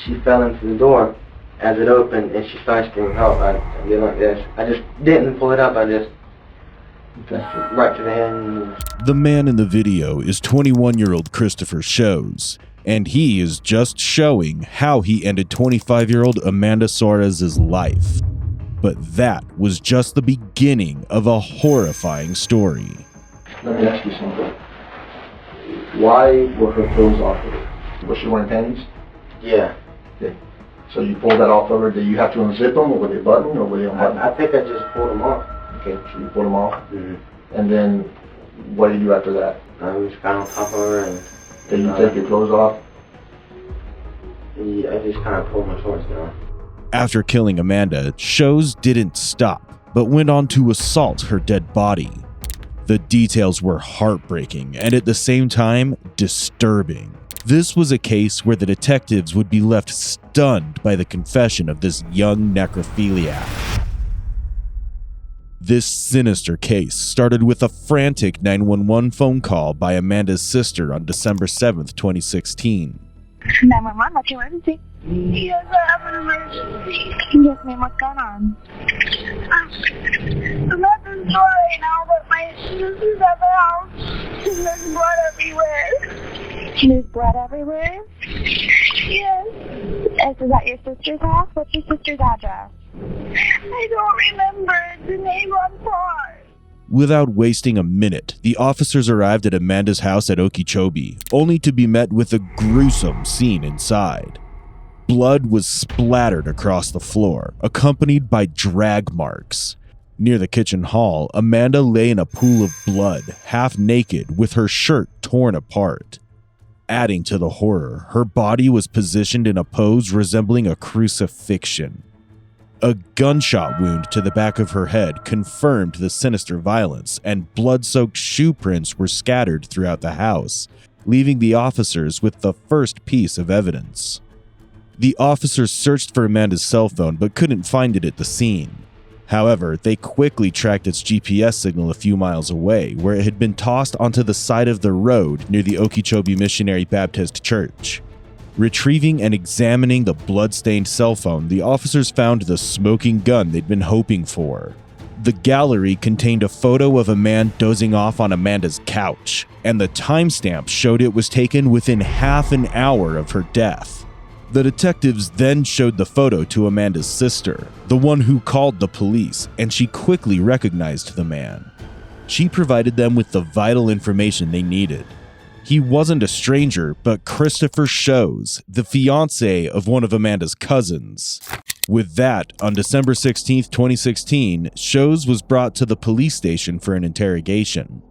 she fell into the door as it opened, and she started screaming help. I did like this. I just didn't pull it up. I just right to the end. The man in the video is 21-year-old Christopher Shows, and he is just showing how he ended 25-year-old Amanda Suarez's life. But that was just the beginning of a horrifying story. Let me ask you something. Why were her clothes off of her? Was she wearing panties? Yeah. Okay. So you pulled that off of her. Did you have to unzip them, or were they buttoned, or were they unbuttoned? I think I just pulled them off. Okay, so you pulled them off. Mm-hmm. And then, what did you do after that? I was got on top of her and... Did you take your clothes off? Yeah, I just kind of pulled my shorts down. After killing Amanda, Shows didn't stop, but went on to assault her dead body. The details were heartbreaking and at the same time, disturbing. This was a case where the detectives would be left stunned by the confession of this young necrophiliac. This sinister case started with a frantic 911 phone call by Amanda's sister on December 7th, 2016. 911, what's your emergency? Yes, I have an emergency. Yes, ma'am, what's going on? I'm at the store right now, but my sister's at the house, and there's blood everywhere. There's blood everywhere? Yes. Is that your sister's house? What's your sister's address? I don't remember. It's in Avon Park. Without wasting a minute, the officers arrived at Amanda's house at Okeechobee, only to be met with a gruesome scene inside. Blood was splattered across the floor, accompanied by drag marks. Near the kitchen hall, Amanda lay in a pool of blood, half naked, with her shirt torn apart. Adding to the horror, her body was positioned in a pose resembling a crucifixion. A gunshot wound to the back of her head confirmed the sinister violence, and blood-soaked shoe prints were scattered throughout the house, leaving the officers with the first piece of evidence. The officers searched for Amanda's cell phone but couldn't find it at the scene. However, they quickly tracked its GPS signal a few miles away, where it had been tossed onto the side of the road near the Okeechobee Missionary Baptist Church. Retrieving and examining the blood-stained cell phone, the officers found the smoking gun they'd been hoping for. The gallery contained a photo of a man dozing off on Amanda's couch, and the timestamp showed it was taken within half an hour of her death. The detectives then showed the photo to Amanda's sister, the one who called the police, and she quickly recognized the man. She provided them with the vital information they needed. He wasn't a stranger, but Christopher Shows, the fiancé of one of Amanda's cousins. With that, on December 16, 2016, Shows was brought to the police station for an interrogation.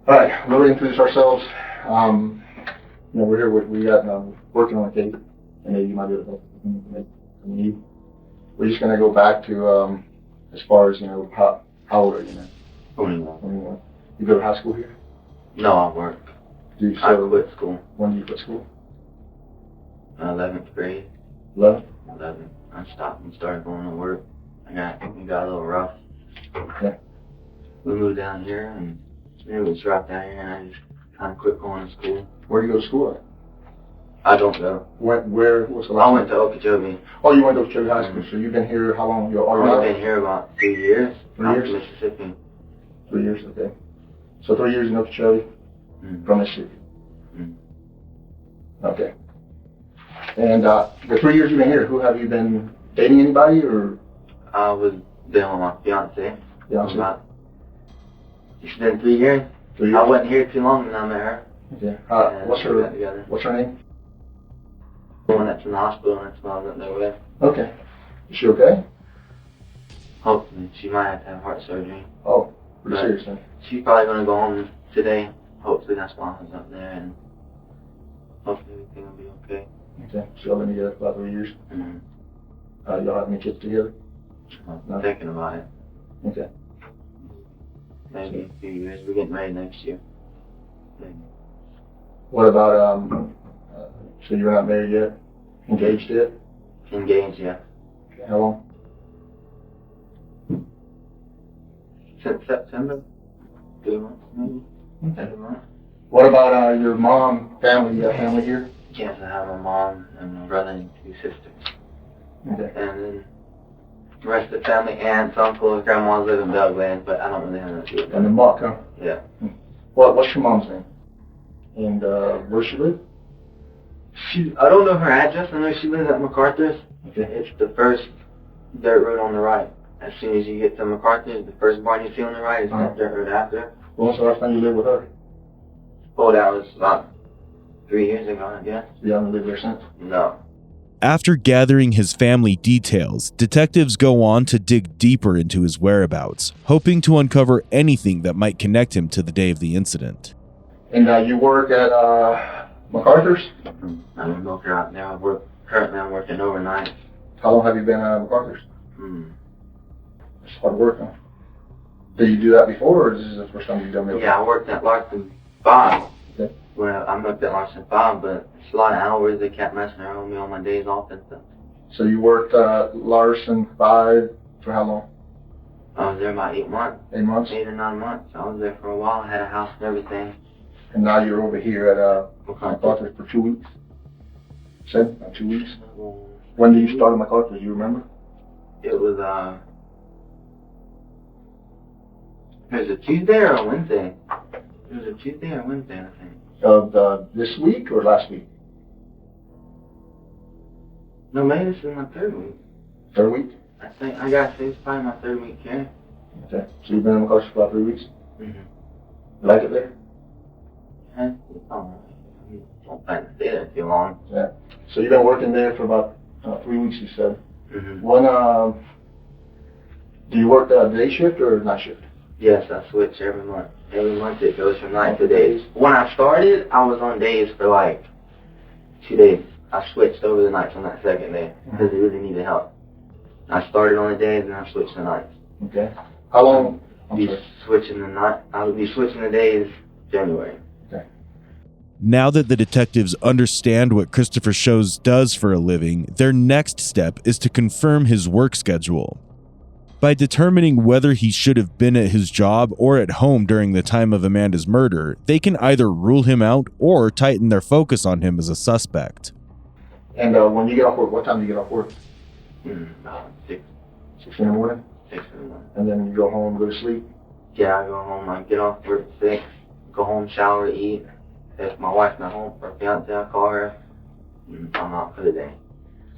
All right, we'll introduce ourselves. We're here. We got working on a case, and you might be able to make some need. We're just gonna go back to as far as how old are you now? 21. You go to high school here? No, I work. I quit school. When did you quit school? 11th grade. 11? 11. I stopped and started going to work. It got a little rough. Okay. We moved down here, and it was rough down here, and I just kind of quit going to school. Where do you go to school at? I don't go. Where was the last? I went to Okeechobee. Oh, you went to Okeechobee High School. So you've been here how long? I've been here about 3 years. 3 years? From Mississippi. 3 years, okay. So 3 years in Okeechobee? From Mississippi. Okay. And the 3 years you've been here, who have you been dating anybody or? I was dealing with my fiance. Fiance? It's been 3 years. 3 years? I wasn't here too long when I met her. Okay. What's her name? The one that's in the hospital and that's what I was up there with. Okay. Is she okay? Hopefully. She might have to have heart surgery. Oh, pretty serious then. She's probably going to go home today. Hopefully that's why I was up there, and hopefully everything will be okay. Okay, so y'all been together for about 3 years? Mm-hmm. Y'all have any kids together? I'm thinking about it. Okay. Maybe a few years. We're getting married next year. Maybe. What about, so you're not married yet? Engaged yet? Engaged, yeah. Okay, how long? Since September. 3 months, maybe. Okay. What about your mom, family? You have family here? Yes, I have my mom and my brother and 2 sisters. Okay. And then the rest of the family, aunts, uncles, grandmas live in Belgrade, but I don't really have nothing to do with And them. the Buck, huh? Yeah. What's your mom's name? And where she live? I don't know her address. I know she lives at MacArthur's. Okay. It's the first dirt road on the right. As soon as you get to MacArthur's, the first barn you see on the right is that dirt road after. When was the last time you lived with her? Oh, that was about 3 years ago, I guess. You haven't lived there since? No. After gathering his family details, detectives go on to dig deeper into his whereabouts, hoping to uncover anything that might connect him to the day of the incident. And you work at MacArthur's? I don't know if you're out there. Currently I'm working overnight. How long have you been at MacArthur's? It's hard work, huh? Did you do that before, or is this the first time you've done it? Yeah, I worked at Larson 5. Okay. Well, I worked at Larson 5, but it's a lot of hours. They kept messing around with me on my days off and stuff. So you worked at Larson 5 for how long? I was there about 8 months. 8 months? 8 or 9 months. I was there for a while. I had a house and everything. And now you're over here at MacArthur's for 2 weeks? Said? 2 weeks? When did you start at MacArthur's, do you remember? It was a Tuesday or a Wednesday. It was a Tuesday or Wednesday, I think. Of this week or last week? No, maybe this is my 3rd week. 3rd week? I think, I gotta say it's probably my 3rd week here. Okay. So you've been in MacArthur's for about 3 weeks? Mm-hmm. You like it there? Yeah, it's alright. I don't plan to stay there too long. Yeah. So you've been working there for about 3 weeks, you said. Mm-hmm. When, do you work day shift or night shift? Yes, I switch every month. Every month it goes from night to days. When I started, I was on days for like 2 days. I switched over the nights on that 2nd day because it really needed help. I started on the days and I switched to nights. Okay. How long? I'll be switching the days January. Okay. Now that the detectives understand what Christopher Shows does for a living, their next step is to confirm his work schedule. By determining whether he should have been at his job or at home during the time of Amanda's murder, they can either rule him out or tighten their focus on him as a suspect. And when you get off work, what time do you get off work? About 6. 6 in the morning? 6 in the morning. And then you go home, go to sleep? Yeah, I go home, I get off work at 6, go home, shower, eat. If my wife's not home for a fiance, I call her, and I'm out for the day.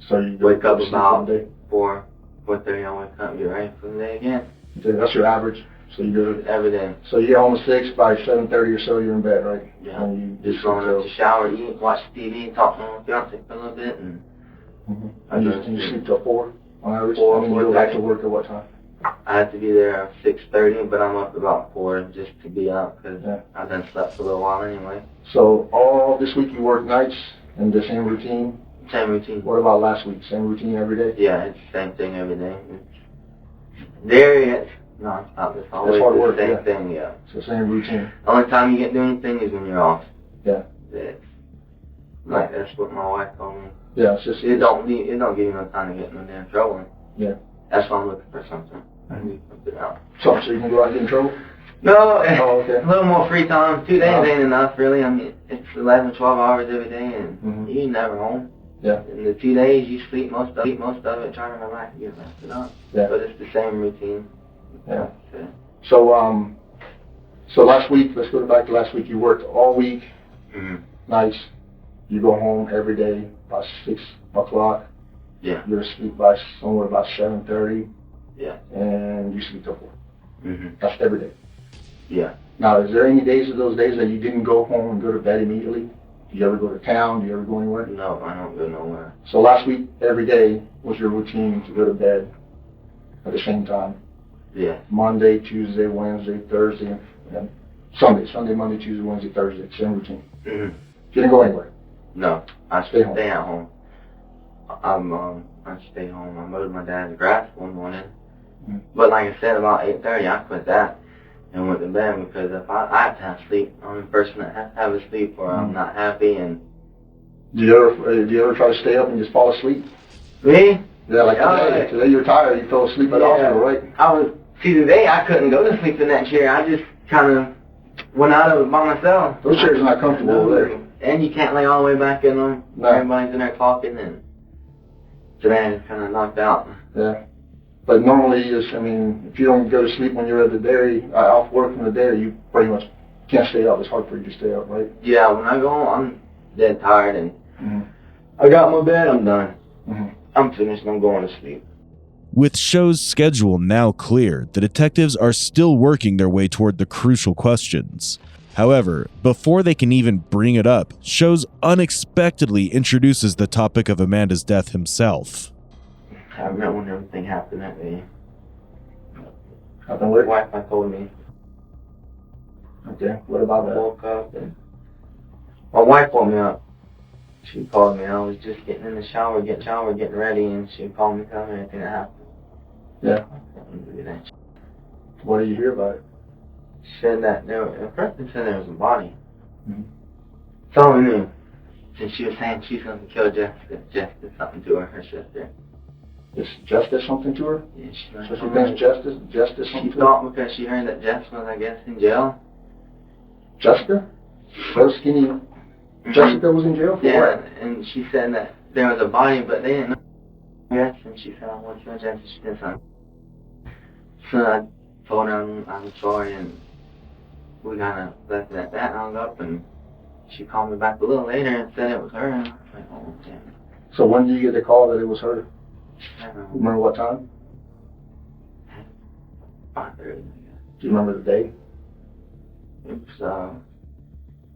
So you Wake up to sleep about all day? 4:30, I wake up, get ready for the day again. Okay, that's your average. So you do it Every day. So you get home at 6, by 7:30 or so you're in bed, right? Yeah. And you Just going up to shower, eat, watch TV, talk to my fiance for a little bit, and and you sleep till 4 on average? 4, and then you go back 4:30. to work at what time? I have to be there at 6:30, but I'm up about 4 just to be up because I done slept for a little while anyway. So all this week you work nights in the same routine? Same routine. What about last week? Same routine every day? Yeah, it's the same thing every day. It's non-stop. It's always hard the work, same yeah. thing, yeah. So same routine? The only time you get to do anything is when you're off. Yeah. Like, that's what my wife told me. Yeah, it's just... It don't give you no time to get in no damn trouble. Yeah. That's why I'm looking for something. I need something out. So you can go out and get in trouble? No, Oh, okay. a little more free time. 2 days ain't enough, really. I mean, it's 11, 12 hours every day, and you're never home. Yeah. In the 2 days, you sleep most of it, trying to relax, you get rested up. Yeah. But it's the same routine. Yeah. Okay. So, so last week, let's go back to last week. You worked all week, nights. You go home every day by 6 o'clock. Yeah. You're asleep by somewhere about 7:30. Yeah. And you sleep till 4. That's every day. Yeah. Now, is there any days of those days that you didn't go home and go to bed immediately? Do you ever go to town? Do you ever go anywhere? No, I don't go nowhere. So last week, every day was your routine to go to bed at the same time? Yeah. Monday, Tuesday, Wednesday, Thursday, and Sunday. Sunday, Monday, Tuesday, Wednesday, Thursday. Same routine. You didn't go anywhere? No, I Stay home. Stay at home. I stay home. I mowed my dad's grass one morning. But like I said, about 8:30, I quit that and went to bed because if I have to have sleep, I'm the person that has to have a sleep or I'm not happy. And Do you ever try to stay up and just fall asleep? me? Yeah, like today. Today you're tired. You fell asleep at the hospital, right? Today I couldn't go to sleep in that chair. I just kind of went out of it by myself. Those chairs are not comfortable over there. and you can't lay all the way back in them. No. Everybody's in there talking, and today is kind of knocked out. Yeah. But normally, if you don't go to sleep when you're at the dairy, off work from the dairy, you pretty much can't stay up. It's hard for you to stay up, right? Yeah, when I go home, I'm dead tired, and I got my bed, I'm done. I'm finished, I'm going to sleep. With Show's schedule now clear, the detectives are still working their way toward the crucial questions. However, before they can even bring it up, Show's unexpectedly introduces the topic of Amanda's death himself. I remember when everything happened that day. Happened what? My wife told me. Okay, what about I that? woke up and my wife woke me up. She called me. I was just getting in the shower, getting ready, and she called me, telling me everything that happened. Yeah. I couldn't do that. What did you hear about it? She said that the person said there was a body. That's all we knew. And she was saying she's going to kill Jessica. Jess did something to her sister. Is Justice something to her? Yeah, she So she thinks Justice something she to thought because she heard that Jess was, I guess, in jail. Jessica? Little skinny Jessica was in jail for Yeah, what? and she said that there was a body, but they didn't know. Yes, and she said, I want to kill Jess, and she did something. So I told her I'm sorry, and we kind of left it at that, hung up, and she called me back a little later and said it was her, and I was like, oh, damn. So when did you get the call that it was her? I don't know. Remember what time? 5:30, I guess. Do you remember the day? It was,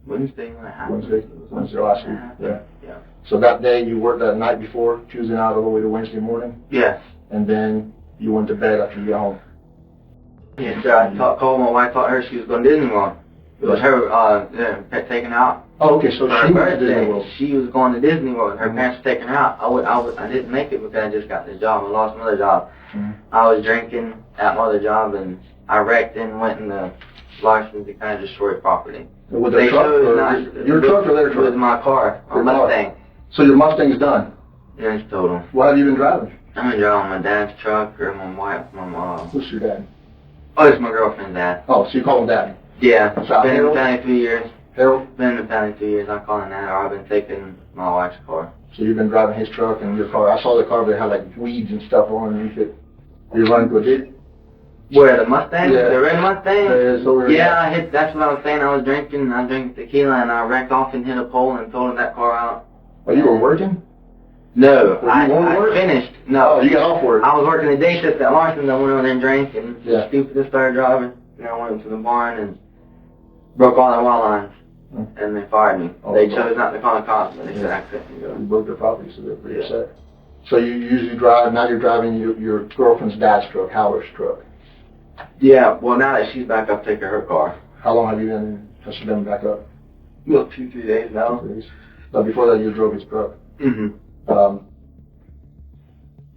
Wednesday when it happened. Wednesday last week. Yeah. Yeah. So that day you worked that night before, Tuesday night all the way to Wednesday morning, Yes. and then you went to bed after you got home. Yes, sir. I called my wife, told her she was going to Disney World. It was her pet taken out. Oh, okay, so For her she went to birthday. Disney World. She was going to Disney World. Her parents were taking her out. I didn't make it because I just got this job. I lost my other job. I was drinking at my other job, and I wrecked and went in the Larson to kind of destroy property. With their truck, your truck or their truck? With my car, my Mustang. So your Mustang's done? Yeah, it's total. What have you been driving? I've been driving my dad's truck or my wife, my mom. Who's your dad? Oh, it's my girlfriend's dad. Oh, so you call him Daddy? Yeah, So been in the family 2 years. Harold? Been in the family 2 years. I call him that, or I've been taking my wife's car. So you've been driving his truck and your car. I saw the car that had like weeds and stuff underneath it. You run into a ditch? Where, the Mustang? Yeah. The red Mustang? It's over there. Yeah, that's what I was saying. I was drinking tequila, and I wrecked off and hit a pole and totaled that car out. Oh, you were working? No, Well, you weren't I working? finished. No. Oh, you got off work. I was working the day shift at Larson's. I went over there and drank, and Yeah. stupid and started driving. And I went to the barn and broke all the wall lines, and they fired me. Oh, They no. chose not to call the cops, but they said I couldn't go. You broke their property, so they're pretty upset. So you usually drive, now you're driving your girlfriend's dad's truck, Howard's truck. Yeah, well, now that she's back up, taking her car. How long has she been back up? Well, 2-3 days now. But before that, you drove his truck. Mm-hmm.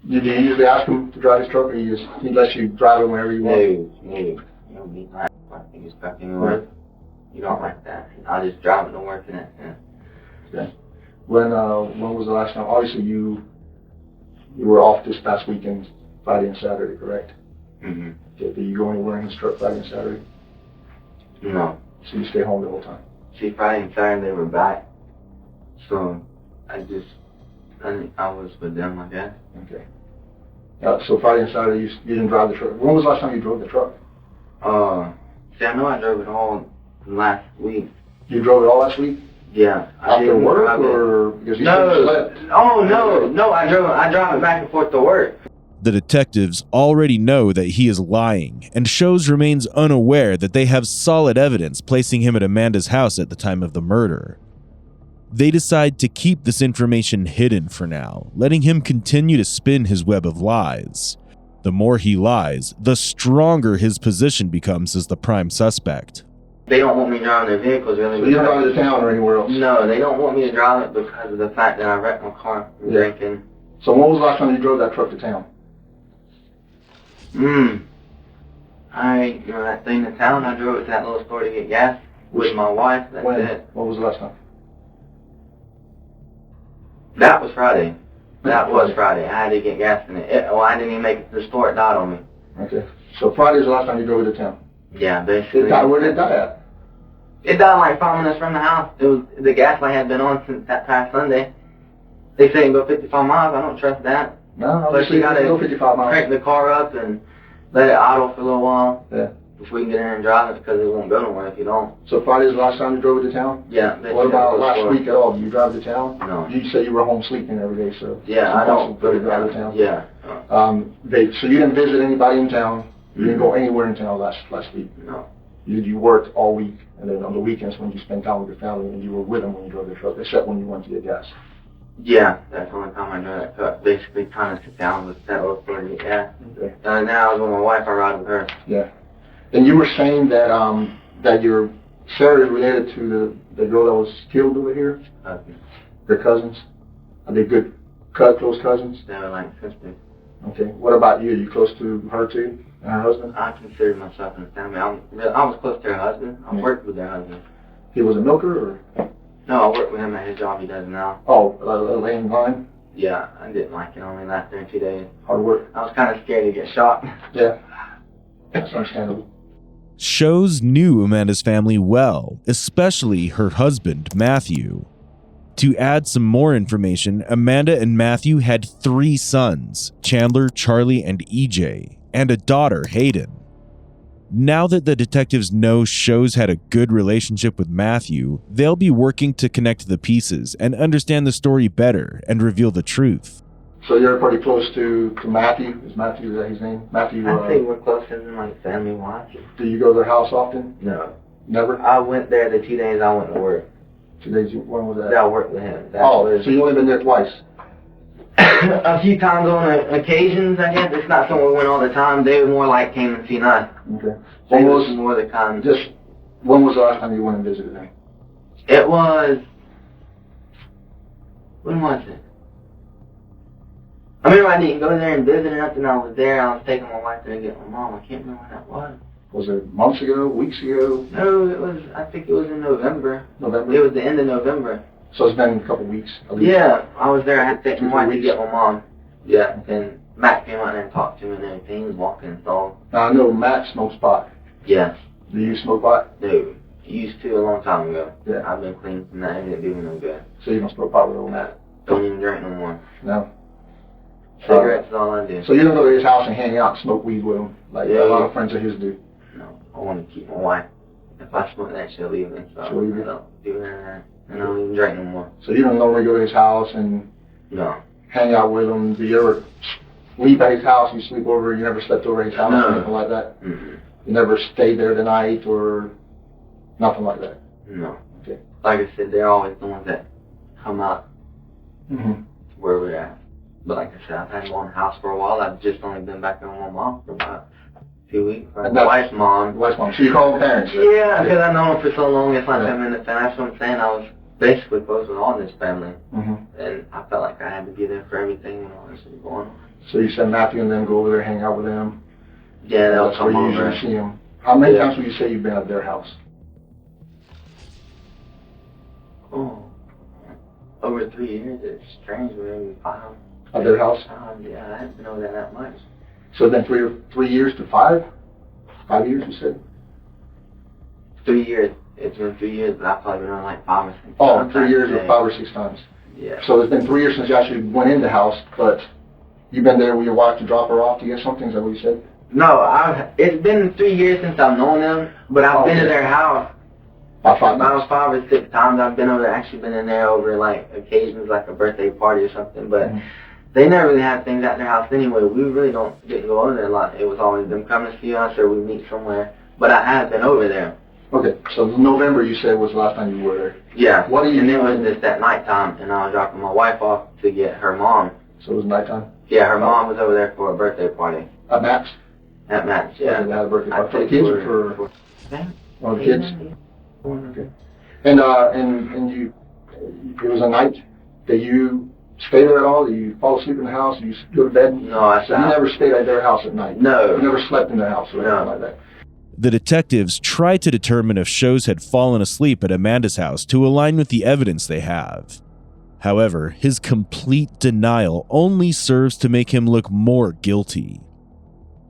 Did you usually ask him to drive his truck, or he lets you drive it whenever you want? No. You don't be like you stuck anywhere. You don't like that. I'll just drive it to work and that. Yeah. Okay. When was the last time? Obviously, you were off this past weekend, Friday and Saturday, correct? Mm-hmm. Okay, did you go anywhere in his truck Friday and Saturday? No. So you stay home the whole time? See, Friday and Saturday they were back. So, I was with them, I guess. Okay. So Friday and Saturday you didn't drive the truck. When was the last time you drove the truck? See, I know I drove it all last week. You drove it all last week? Yeah. After work, or because you slept? Oh, no, I drive it back and forth to work. The detectives already know that he is lying, and Shows remains unaware that they have solid evidence placing him at Amanda's house at the time of the murder. They decide to keep this information hidden for now, letting him continue to spin his web of lies. The more he lies, the stronger his position becomes as the prime suspect. They don't want me driving their vehicles, really. So you don't drive to town or anywhere else? No, they don't want me to drive it because of the fact that I wrecked my car from drinking. So when was the last time you drove that truck to town? That thing in town, I drove it to that little store to get gas with my wife. That's it. When was the last time? That was Friday. I had to get gas in it. I didn't even make it to the store. It died on me. Okay. So Friday's the last time you drove it to town? Yeah, basically. Where did it die at? It died like 5 minutes from the house. The gas light had been on since that past Sunday. They say it can go 55 miles. I don't trust that. No, But you gotta go 55 miles. crank the car up and let it idle for a little while. Yeah. Before you can get in and drive it, because it won't go nowhere if you don't. So Friday's the last time you drove it to town? Yeah. What about last week at all? Did you drive to town? No. You say you were home sleeping every day, so. Yeah, I don't go to drive to town. Yeah. So you didn't visit anybody in town? You didn't go anywhere in town last week? No. You worked all week, and then on the weekends when you spent time with your family, and you were with them when you drove the truck, except when you went to get gas. Yeah, that's the only time I drove that truck. Basically trying to sit down with that little for get gas. Okay. Now I was with my wife, I ride with her. Yeah. And you were saying that that your Sarah is related to the girl that was killed over here? Okay. Your cousins? Are they good, close cousins? They were like sisters. Okay. What about you? Are you close to her too? And her husband? I consider myself in the family. I was close to her husband. I worked with their husband. He was a milker or? No, I worked with him at his job he does now. Oh, laying line? Yeah, I didn't like it. Only lasted there 2 days. Hard work? I was kind of scared to get shot. Yeah. That's understandable. Shows knew Amanda's family well, especially her husband, Matthew. To add some more information, Amanda and Matthew had 3 sons, Chandler, Charlie, and EJ, and a daughter, Hayden. Now that the detectives know Shows had a good relationship with Matthew, they'll be working to connect the pieces and understand the story better and reveal the truth. So you're pretty close to Matthew? Is that his name? Matthew? I think we're closer than like family-wise. Do you go to their house often? No. Never? I went there the 2 days I went to work. 2 days, when was that? Yeah, I worked with him. So you only been there twice? A few times on occasions, I guess. It's not something we went all the time. They more like came and seen us. Okay. When was more the kind? When was the last time you went and visited them? It was. When was it? I remember I didn't go there and visit or nothing. I was there. I was taking my wife there to get my mom. I can't remember when that was. Was it months ago? Weeks ago? No, it was. I think it was in November. November? It was the end of November. So it's been a couple weeks. Yeah, I was there. I had to take my wife to weeks. get my mom. Yeah, and Matt came out there and talked to me and everything. He was walking, so. Now I know Matt smokes pot. Yes. Do you smoke pot? No. Used to a long time ago. Yeah. I've been clean from that. It didn't do me no good. So you don't smoke pot with old Matt? Don't even drink no more. No. Cigarettes is all I do. So you don't go to his house and hang out and smoke weed with him like Yeah, a lot of friends of his do? No. I want to keep my wife. If I smoke that, she'll leave me. So She'll leave you? I don't do that. And I don't even drink no more. So you don't normally go to his house and No. hang out with him? Do you ever sleep at his house? You sleep over? You never slept over at his house No. or anything like that? Mm-hmm. You never stayed there the night or nothing like that? No. Okay. Like I said, they're always the ones that come out Mm-hmm. where we're at. But like I said, I've had one house for a while. I've just only been back with my mom for about 2 weeks. My wife's mom. Wife's mom. So you call them parents? Yeah, because I've known them for so long. It's like I'm in the family. That's what I'm saying. I was basically close with all this family. Mm-hmm. And I felt like I had to be there for everything when all this was going on. So you said Matthew and them go over there, hang out with them? Yeah, they'll That's where come you over. usually see them. How many times would you say you've been at their house? Oh, over 3 years. It's strange. Maybe 5. At their house? Yeah, I haven't been over there that much. So then 3 years to 5? 5 years, you said? 3 years. It's been 3 years, but I've probably been on like 5 or 6 Oh, times. 3 years or 5 or 6 times. Yeah. So it's been 3 years since you actually went in the house, but you've been there with your wife to drop her off to get something? Is that what you said? No, it's been 3 years since I've known them, but I've been to their house. About 5 About 5 or 6 times I've been over there. Actually been in there over like occasions, like a birthday party or something, but they never really had things at their house anyway. We really didn't go over there a lot. It was always them coming to see us or we meet somewhere. But I have been over there. Okay, so November you said was the last time you were there. Yeah. What do you and do? it was just at nighttime, and I was dropping my wife off to get her mom. So it was nighttime? Yeah, her mom was over there for a birthday party. At Matt's? At Matt's, yeah. Okay, they had a birthday party. For the kids or for the kids? Okay. And you, it was a night that you stayed there at all? Did you fall asleep in the house? Did you go to bed? No, So you never stayed at their house at night? No. You never slept in their house or anything like that? The detectives try to determine if Shows had fallen asleep at Amanda's house to align with the evidence they have. However, his complete denial only serves to make him look more guilty.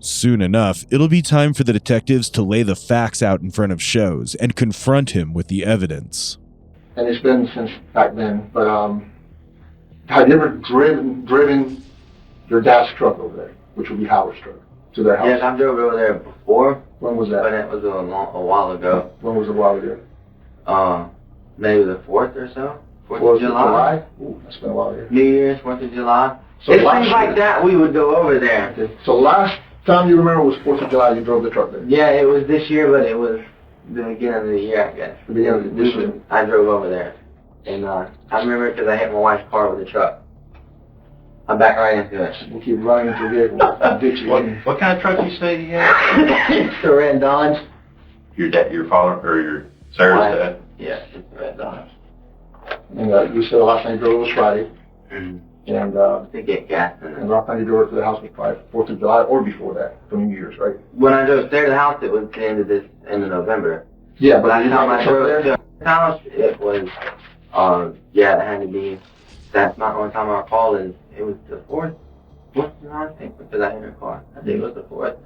Soon enough, it'll be time for the detectives to lay the facts out in front of Shows and confront him with the evidence. And it's been since back then, but have you ever driven your dad's truck over there, which would be Howard's truck, to their house? Yes, I drove over there before. When was that? But it was a while ago. When was a while ago? Maybe the 4th or so. 4th of July. Ooh, that's been a while ago. New Year's, 4th of July. So it seems like that we would go over there. Okay. So last time you remember was 4th of July, you drove the truck there? Yeah, it was this year, but it was the beginning of the year, I guess. The beginning of this year? I drove over there. And I remember because I hit my wife's car with a truck. I backed right into it. You keep running into your vehicle. What kind of truck you say you had? It's the red Dodge. Your father, or your Sarah's dad? Yeah, it's the red Dodge. And you said the last time you drove was Friday. Mm-hmm. And to get gas in and it. the last time you drove to the house was probably 4th of July or before that, for New Year's, right? When I drove there to the house, it was the end of November. Yeah, but Last you time I drove there? to the house, it was, it had to be, that's not the only time I recall, is it was the 4th of July, I think, because I hit her car. I think it was the 4th.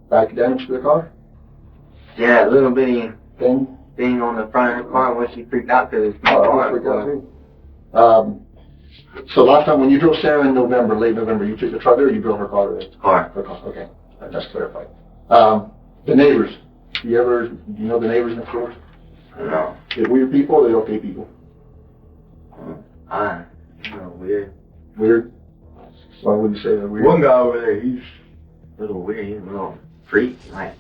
Back damage to the car? Yeah, a little bitty Thing? thing on the front of her car when she freaked out because it's my car. So last time when you drove Sarah in November, late November, you took the truck there or you drove her car there? Car. Her car, okay. That's clarified. The neighbors. Do you know the neighbors next door? No. They're weird people or they're okay people? Weird. Weird? Why would you say they're weird? One guy over there, he's a little weird. He's a little freak. Like,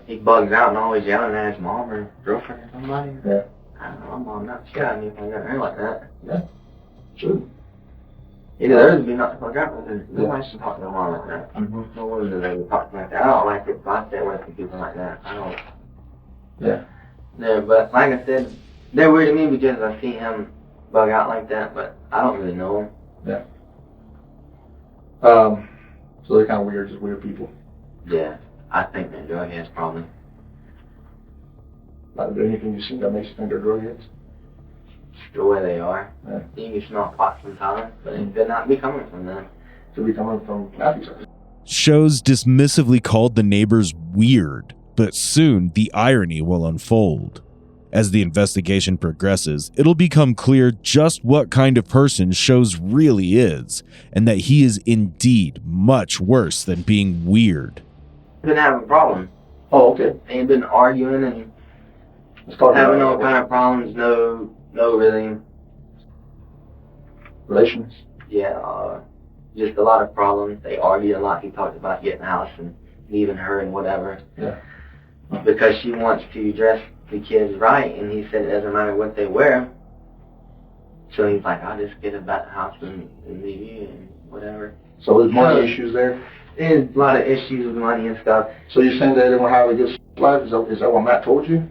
he bugs out and always yelling at his mom or girlfriend or somebody. Yeah. I don't know, my mom not shit out of me if I got her like that. Yeah. Sure. Either theirs would be not to fuck out with her. Nobody should talk to their mom like that. Mm-hmm. No wonder they would talk like that. I don't like it if I stay away from people like that. I don't. Yeah. Yeah, but like I said, they're weird to me because I see him bug out like that, but I don't really know him. Yeah. So they're kind of weird, just weird people. Yeah, I think they're drug heads probably. Is there anything you've seen that makes you think they're drug heads? The way they are. Yeah. You can smell pot sometimes, but it could not be coming from them. Could be coming from Matthew's house. Shows dismissively called the neighbors weird, but soon the irony will unfold. As the investigation progresses, it'll become clear just what kind of person Shows really is, and that he is indeed much worse than being weird. Been having problems. Oh, okay. They've been arguing and having all kind of problems. No really. Relations? Yeah, just a lot of problems. They argue a lot. He talked about getting a house and leaving her and whatever. Yeah. Because she wants to dress the kids right, and he said it doesn't matter what they wear. So he's like, I'll just get a back house and leave you and whatever. So there's money issues there? There's a lot of issues with money and stuff. So you're saying that they don't have a good life? Is that what Matt told you?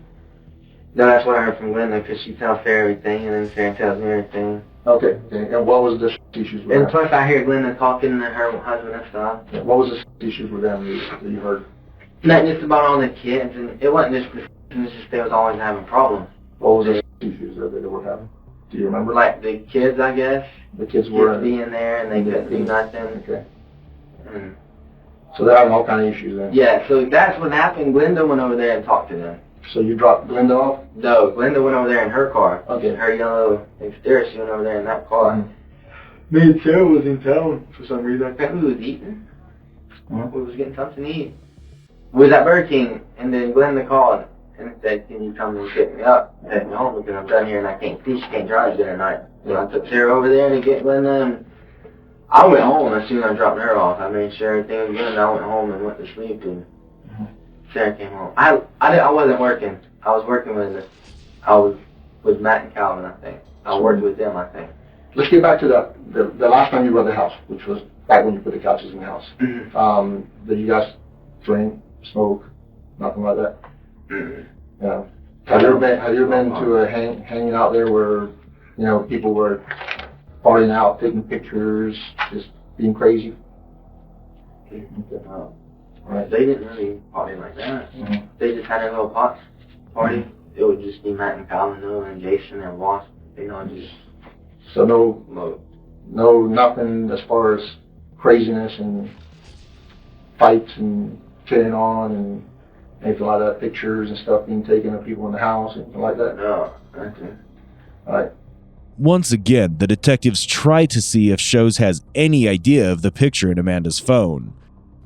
No, that's what I heard from Glenda, because she tells Sarah everything, and then Sarah tells me everything. Okay. And what was the issues with And them? plus I hear Glenda talking to her husband and stuff. Yeah, what was the issues with them that you heard? Not just about all the kids, and it wasn't just it was just they was always having problems. What was the issues that they were having? Do you remember? Like the kids, I guess. The kids were being there and they couldn't do nothing. Okay. And so they're having all kind of issues then? yeah, so that's what happened. Glenda went over there and talked to them. So you dropped Glenda off? No, Glenda went over there in her car. Okay. Her yellow Xterra, she went over there in that car. Mm-hmm. Me and Sarah was in town for some reason. I think we was eating. Mm-hmm. We was getting something to eat. We was at Burger King, and then Glenda called and said, can you come and pick me up and take me home because I'm done here and I can't see. She can't drive good at night. So I took Sarah over there to get Glenda, and I went home as soon as I dropped her off. I made sure everything was good, and I went home and went to sleep, and Sarah came home. I wasn't working. I was working with Matt and Calvin, I think. I worked with them, I think. Let's get back to the last time you were at the house, which was back when you put the couches in the house. Mm-hmm. Did you guys drink, smoke, nothing like that? Mm-hmm. Yeah. Have you ever been to a hanging out there where, people were partying out, taking pictures, just being crazy? Mm-hmm. Right. They didn't really party like that. Mm-hmm. They just had a little party. It would just be Matt and Calvin, and Jason and Ross. Just so no, nothing as far as craziness and fights and carrying on and anything like that, pictures and stuff being taken of people in the house, anything like that? No, nothing. All right. Once again, the detectives try to see if Shows has any idea of the picture in Amanda's phone.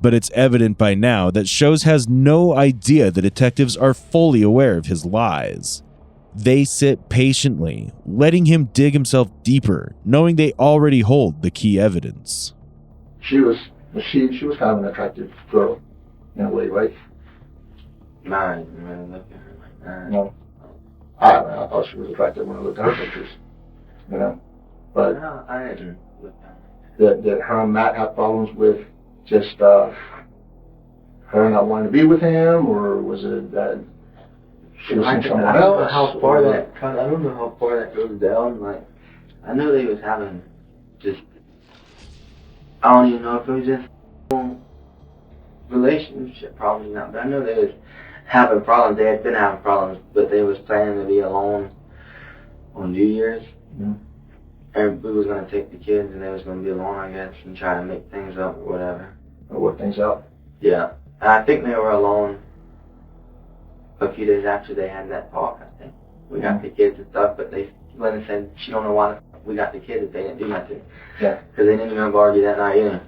But it's evident by now that Shows has no idea the detectives are fully aware of his lies. They sit patiently, letting him dig himself deeper, knowing they already hold the key evidence. She was kind of an attractive girl, in a way, right? No, I didn't really look at her like that. No. I thought she was attractive when I looked at her pictures, you know. But No, I didn't look at her. did her and Matt have problems with just her not wanting to be with him, or was it that she was seeing someone I don't know else? how far I don't know how far that goes down. Like, I know they was having just, I don't even know if it was just relationship problems now, but I know they was having problems. They had been having problems, but they was planning to be alone on New Year's. Mm-hmm. And we was going to take the kids and they was going to be alone, I guess, and try to make things up or whatever. Or work things out? Yeah. And I think they were alone a few days after they had that talk, I think. We got the kids and stuff, but Linda said she don't know why we got the kids if they didn't do nothing. Yeah. Because they didn't even argue that night either.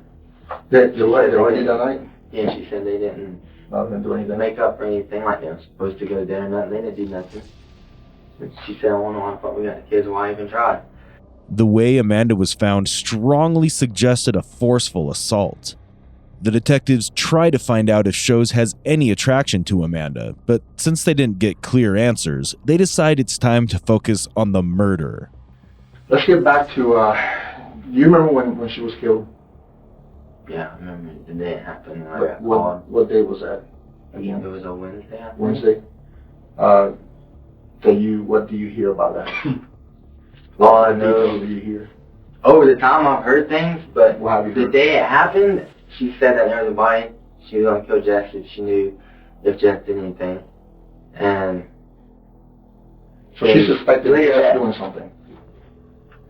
They argued that night? Yeah, she said they didn't Do anything? make up or anything like they were supposed to go to dinner, nothing. They didn't do nothing. She said, I don't know why the fuck we got the kids, why even try? The way Amanda was found strongly suggested a forceful assault. The detectives try to find out if Shows has any attraction to Amanda, but since they didn't get clear answers, they decide it's time to focus on the murder. Let's get back to, do you remember when she was killed? Yeah, I remember the day it happened. When I got What called. what day was that? It Again? was a Wednesday, I think. Wednesday? What do you hear about that? All I What know, details do you hear? over the time I've heard things, but What have you the heard? day it happened, she said that there was a body. She was going to kill Jess if she knew if Jess did anything. And So she suspected later Jess that- doing something.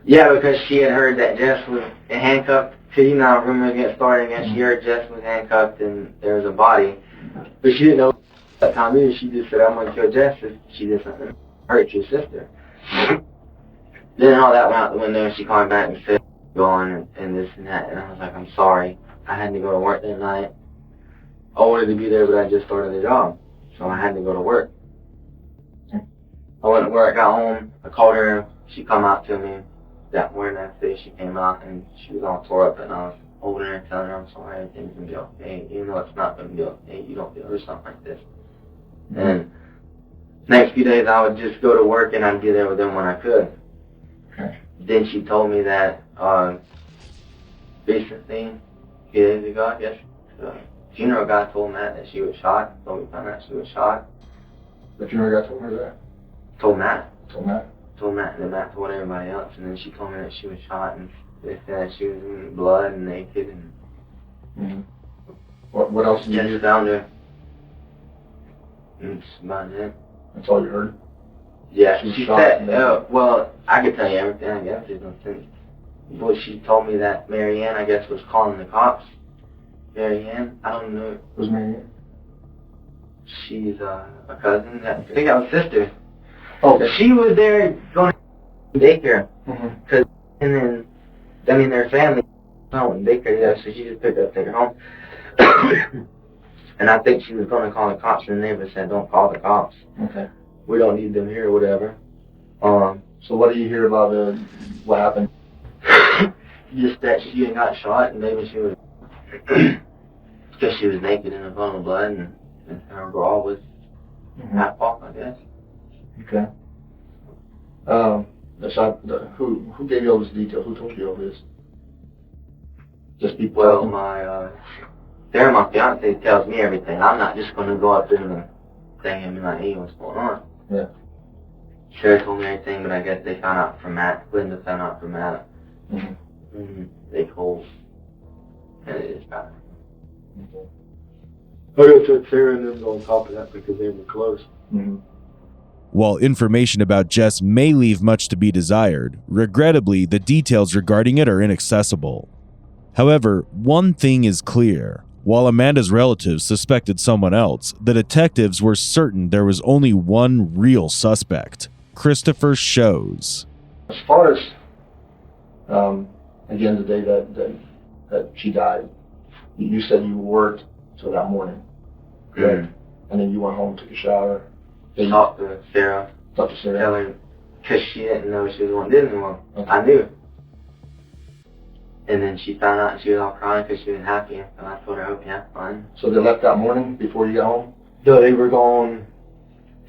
Yeah, because she had heard that Jess was handcuffed. Because you know how rumors get started again. She heard Jess was handcuffed and there was a body. But she didn't know at that time either. She just said, I'm going to kill Jess if she did something to hurt your sister. Then all that went out the window. She called back and said, go on and this and that. And I was like, I'm sorry. I had to go to work that night. I wanted to be there, but I just started the job. So I had to go to work. I went to work, got home. I called her. She come out to me. That morning, that day, she came out and she was all tore up, and I was holding her and telling her I'm sorry, everything's gonna be okay. Even though it's not gonna be okay, you don't feel or something like this. And next few days, I would just go to work and I'd be there with them when I could. Okay. Then she told me that recently, a few days ago, I guess, the funeral guy told Matt that she was shot. So we found out she was shot. The funeral guy told her that? Told Matt. Told Matt? Told Matt, and then Matt told everybody else, and then she told me that she was shot, and they said she was in blood and naked, and Mm-hmm. What else did you just hear? found her. And that's about it. That's all you heard? Yeah, She was she shot said, and naked. well, I could tell you everything, I guess, there's no sense. Well, she told me that Mary Ann, I guess, was calling the cops. Mary Ann, I don't know, Who's Mary Ann? she's a cousin, I think that was sister. Okay. She was there going to daycare. Mm-hmm. And then, I mean, their family home in daycare, yeah, so she just picked her up, take her home. And I think she was going to call the cops, and the neighbor said, don't call the cops. Okay. We don't need them here or whatever. So what do you hear about what happened? Just that she had got shot, and maybe she was, because she was naked in a puddle of blood, and her bra was half off, I guess. Okay. Who gave you all this detail? Who told you all this? Just people. Well, my fiance tells me everything. I'm not just going to go up in the thing and be like, hey, what's going on? Yeah. Sherry told me everything, but I guess they found out from Matt. Linda found out from Matt. They told. And it just happened. Okay. I guess took Sarah and them on top of that because they were close. Mm-hmm. While information about Jess may leave much to be desired, regrettably, the details regarding it are inaccessible. However, one thing is clear. While Amanda's relatives suspected someone else, the detectives were certain there was only one real suspect, Christopher Shows. As far as, again, the day that she died, you said you worked till that morning, correct? And then you went home, took a shower. Talked to Sarah. Tell her, because she didn't know she was going to Disney World. Okay. I knew. And then she found out and she was all crying because she was happy. And I told her, I hope you have fun. So they left that morning before you got home? No, they were gone.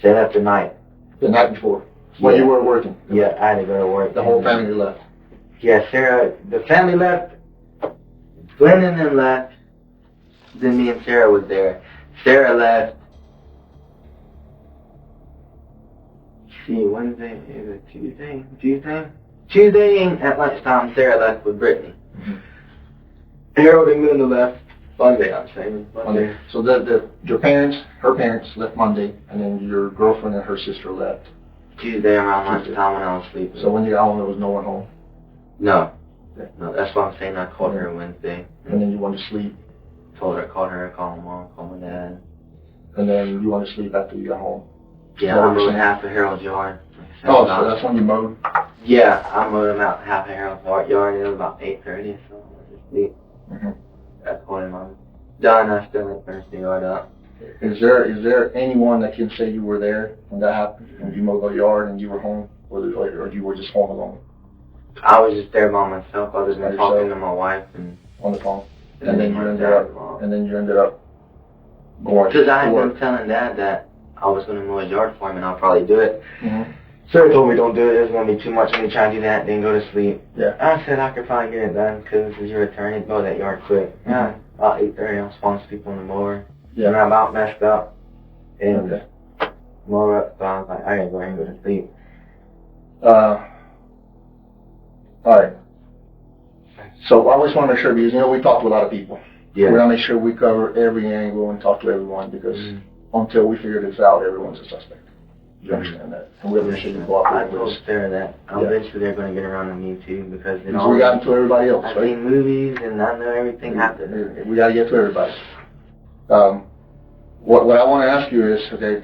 They left the night. The night before? When you were working? Yeah, I had to go to work. The whole family left? Yeah, Sarah, the family left. Glenn and them left. Then me and Sarah was there. Sarah left. See, Wednesday, is it Tuesday at lunchtime, Sarah left with Brittany. Harold and Linda left Monday, I'm saying. Monday. So your parents, her parents left Monday, and then your girlfriend and her sister left Tuesday around lunchtime when I was sleeping. So when you got home, there was no one home? No. Okay. No, that's why I'm saying I called her Wednesday. And then you went to sleep? Called her, called my mom, called my dad. And then you went to sleep after you got home? Yeah, I mowed half of Harold's yard. Oh, so that's when you mowed? Yeah, I mowed him out half of Harold's yard. It was about 8:30, so I went to sleep. That's when I'm done. I still didn't finish the yard up. Is there anyone that can say you were there when that happened? When you mowed the yard and you were home? Or you were just home alone? I was just there by myself. I was just talking to my wife and on the phone. And then you ended up going. Because I had been telling Dad that I was going to mow his yard for him and I'll probably do it. Sarah told me don't do it. It's going to be too much for me trying to do that, then go to sleep. Yeah. I said I could probably get it done because this is your return. Mow that yard quick. Yeah. About 8:30, I was falling asleep on the mower. Yeah. And I about messed up. And mower up, so I was like, I gotta go ahead and go to sleep. Alright. So I just want to make sure, because we talked to a lot of people. Yeah. We want to make sure we cover every angle and talk to everyone, because until we figure this out, everyone's a suspect. You understand that? And we have to make sure you cooperate with us. I told Sarah that eventually they're going to get around to me too, because we got into everybody else, I've right? seen movies and I know everything happened. We got to get to everybody. What I want to ask you is, okay,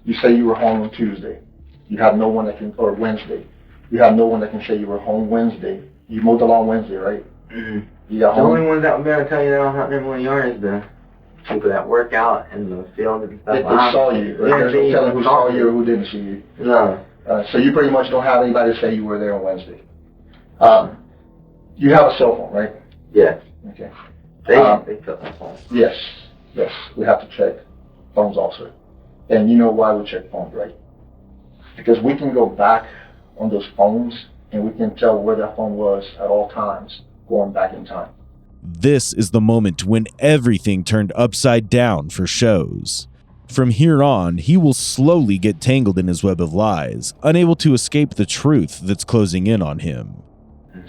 you say you were home on Tuesday. You have no one that can, or Wednesday. You have no one that can say you were home Wednesday. You mowed the lawn Wednesday, right? You got home. The only ones that were going to tell you that I'm not in one yard is the people that work out in the field and stuff. They saw you. There's no telling who saw you or who didn't see you. No. So you pretty much don't have anybody to say you were there on Wednesday. You have a cell phone, right? Yes. Okay. They took my phone. Yes. We have to check phones also. And you know why we check phones, right? Because we can go back on those phones and we can tell where that phone was at all times, going back in time. This is the moment when everything turned upside down for Shows. From here on, he will slowly get tangled in his web of lies, unable to escape the truth that's closing in on him.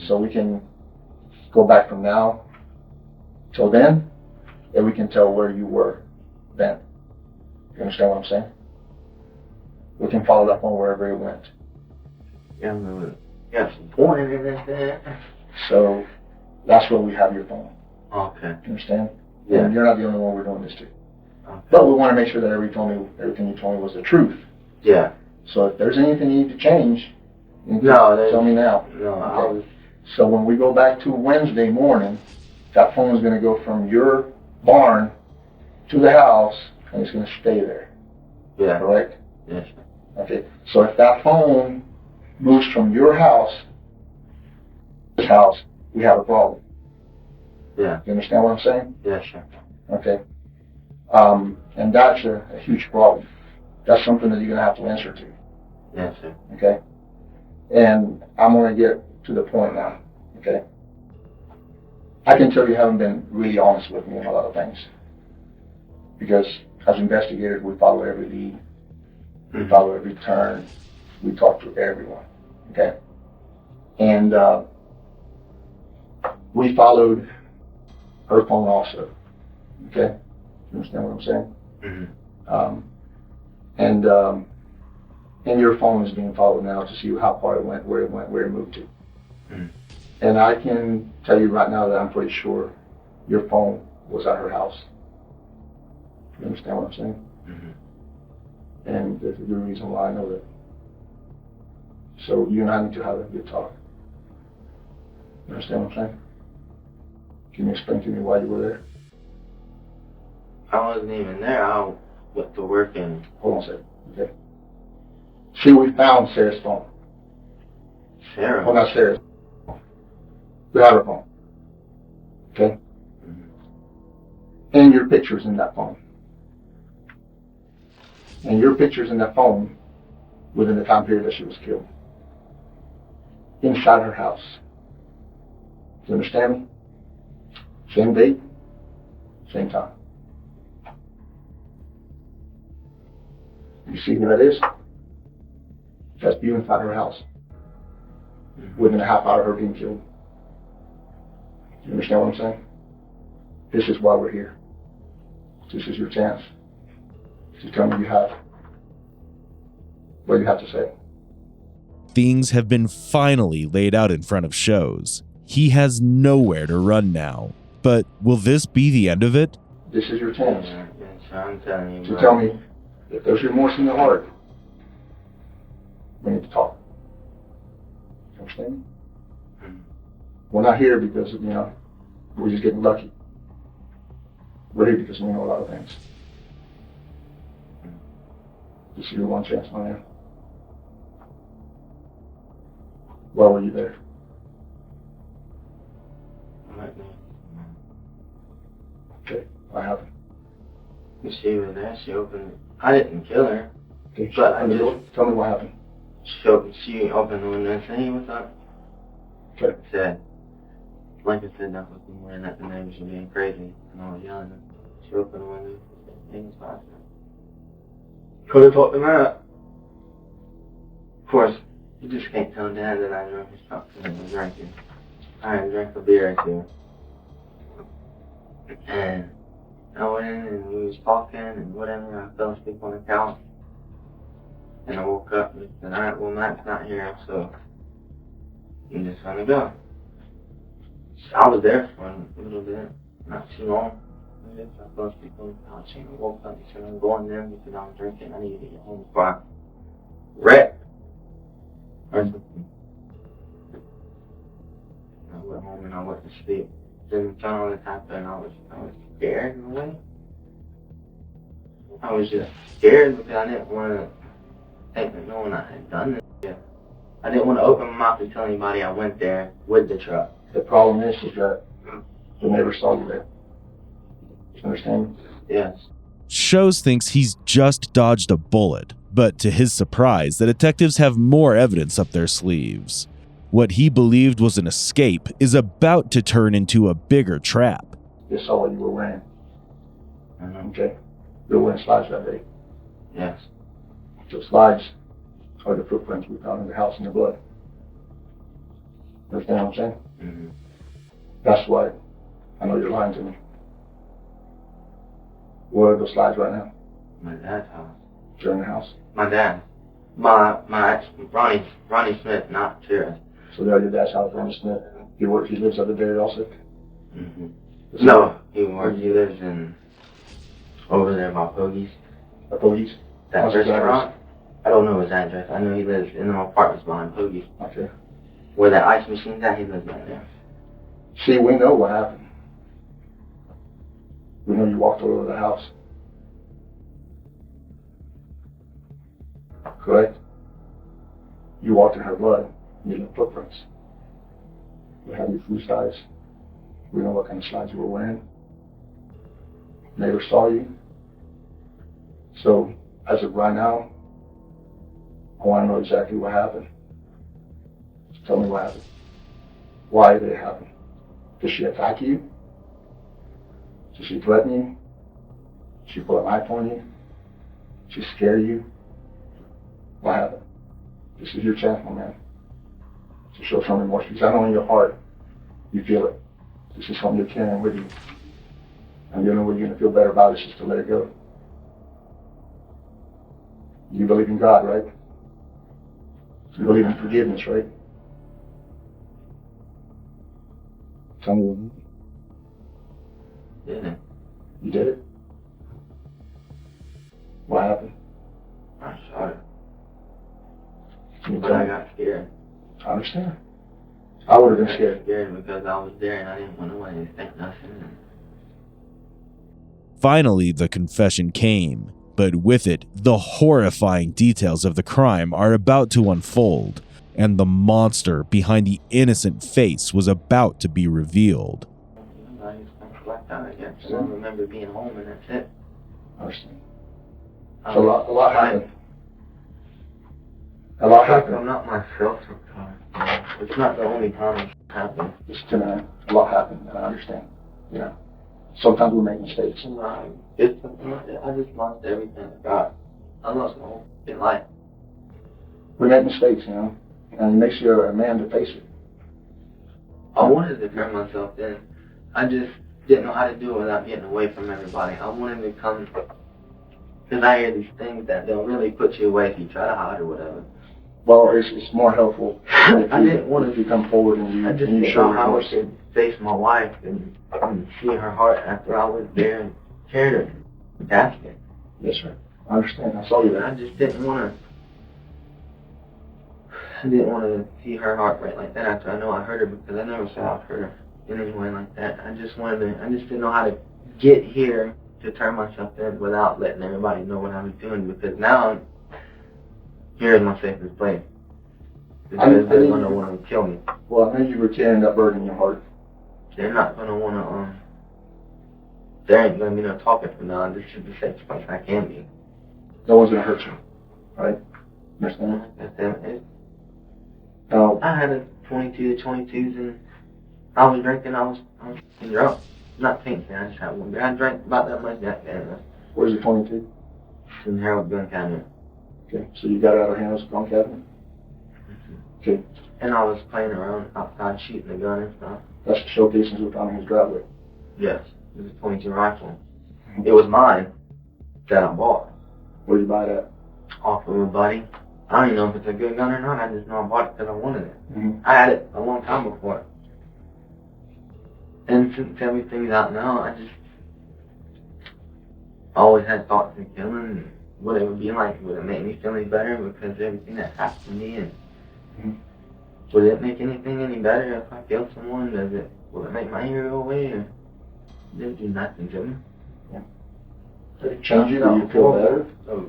So we can go back from now till then, and we can tell where you were then. You understand what I'm saying? We can follow that phone wherever it went. Yeah, got some point in that. So that's where we have your phone. Okay. You understand? Yeah. And you're not the only one we're doing this to. Okay. But we want to make sure that everything you told me was the truth. Yeah. So if there's anything you need to change, tell me now. No, okay. So when we go back to Wednesday morning, that phone is going to go from your barn to the house, and it's going to stay there. Yeah. Correct? Yes. Okay. So if that phone moves from your house to this house, we have a problem. Yeah. You understand what I'm saying? Yeah, sure. Okay. And that's a huge problem. That's something that you're going to have to answer to. Yes, sir. Okay? And I'm going to get to the point now. Okay? I can tell you haven't been really honest with me on a lot of things. Because as investigators, we follow every lead. We follow every turn. We talk to everyone. Okay? And we followed her phone also. Okay? You understand what I'm saying? And your phone is being followed now to see how far it went, where it moved to. And I can tell you right now that I'm pretty sure your phone was at her house. You understand what I'm saying? Mm-hmm. And there's a good reason why I know that. So you and I need to have a good talk. You understand what I'm saying? Can you explain to me why you were there? I wasn't even there. I went to work and... Hold on a second, okay? See, we found Sarah's phone. Sarah? Oh, not Sarah's. We have her phone. Okay? Mm-hmm. And your picture's in that phone. And your picture's in that phone within the time period that she was killed. Inside her house. Do you understand me? Same date, same time. You see who that is? That's you inside her house. Within a half hour of her being killed. You understand what I'm saying? This is why we're here. This is your chance to tell me what you have to say. Things have been finally laid out in front of shows. He has nowhere to run now. But will this be the end of it? This is your chance I'm telling you, to bro. tell me if there's remorse in your heart. We need to talk. You understand me? Mm-hmm. We're not here because, we're just getting lucky. We're here because we know a lot of things. This is your one chance, my man. Why were you there? Right now. Okay, I haven't. She was there. She opened it. I didn't kill her. Okay, But I tell me what happened. She opened the window and said, "Hey, what's up?" Okay. Said, like I said, that was the morning that the neighbors were being crazy, and I was yelling. She opened the window and said, "Hey, what's up?" Could have talked to Matt. Of course, you just can't tell Dad that I drunk his something and was drinking. I had drank a beer or two. And I went in and we was talking and whatever. I fell asleep on the couch. And I woke up and said, "Alright, well, Matt's not here, so I'm just gonna go." So I was there for a little bit, not too long. I fell asleep on the couch and I woke up and said, "I'm going there because I'm drinking. I need to get home before I wreck or something." I went home and I went to sleep. Then found all this happened and I was scared in a way. I was just scared because I didn't want to think that no one had done this yet. I didn't want to open my mouth and tell anybody I went there with the truck. The problem is that the neighbor saw you there. You understand? Yes. Shows thinks he's just dodged a bullet, but to his surprise, the detectives have more evidence up their sleeves. What he believed was an escape is about to turn into a bigger trap. They saw what you were wearing. Mm-hmm. Okay? You were wearing slides that day. Yes. The slides are the footprints we found in the house in the blood. Understand what I'm saying? Mm-hmm. That's why I know you're lying to me. Where are those slides right now? My dad's house. They're in the house. My dad. My ex, Ronnie Smith, not Sarah. So they're at your dad's house, Ronnie Smith. He lives up there also? Mm-hmm. No, he lives in over there by Pogies. At Pogies? That What's his restaurant. I don't know his address. I know he lives in the apartments behind Pogies. Okay. Where that ice machine's at, he lives right there. See, we know what happened. We know you walked all over the house. Correct? You walked in her blood. You left footprints. We have your food slides. We know what kind of slides you were wearing. Neighbors saw you. So, as of right now, I want to know exactly what happened. Tell me what happened. Why did it happen? Did she attack you? Did she threaten you? Did she put a knife on you? Did she scare you? What happened? This is your chance, my man, to show some remorse. Because I know in your heart, you feel it. This is something you're carrying with you. And the only way you're going to feel better about it is to let it go. You believe in God, right? You believe in forgiveness, right? Tell me what happened. Didn't. You did it? What happened? I shot her. You But tell I me. got scared. I understand. I would have I been got scared. scared because I was there and I didn't want nobody to think nothing. Finally, the confession came, but with it, the horrifying details of the crime are about to unfold, and the monster behind the innocent face was about to be revealed. I just blacked out, I guess. I don't remember being home and that's it. I understand. So a lot happened. A lot I'm happened. not myself sometimes. It's not the only time it's happened. Just tonight, a lot happened, and I understand. You know, sometimes we make mistakes. I just lost everything I got. I lost my whole life. We make mistakes, you know, and it makes you a man to face it. I wanted to turn myself in. I just didn't know how to do it without getting away from everybody. I wanted to come, because I hear these things that they'll really put you away if you try to hide or whatever. Well, it's more helpful if I didn't want if you come forward and I just you didn't show know how I remorse. could face my wife and see her heart after I was there and carried her in the casket. Yes, sir. I understand. I saw you I there. just didn't want to see her heart break like that after I know I hurt her, because I never said I'd hurt her in any way like that. I just didn't know how to get here to turn myself in without letting everybody know what I was doing, because now here is my safest place. Because they're going to want to kill me. Well, I know you were carrying that burden in your heart. They're not going to want to, there ain't going to be no talking from now on. This is the safest place I can be. No one's going to hurt you, right? Understand? Now, I had a 22 to 22s and I was drinking, I was drunk. Not fainting, I just had one beer. I drank about that much that day. where's the 22? In the Harold gun cabinet. Okay, so you got it out of Hannah's gun cabinet? Okay, And I was playing around outside shooting the gun and stuff. that's the showcase in his driveway. Yes, it was a 22 rifle. It was mine that I bought Where did you buy that? off of a buddy. I don't even know if it's a good gun or not. I just know I bought it because I wanted it. Mm-hmm. I had it a long time before. And since everything's out now, I always had thoughts of killing and what it would be like. Would it make me feel any better because of everything that happened to me? And would it make anything any better if I killed someone? Will it make my anger go away? Or it didn't do nothing to me. Did it change you? Do you feel better? Oh,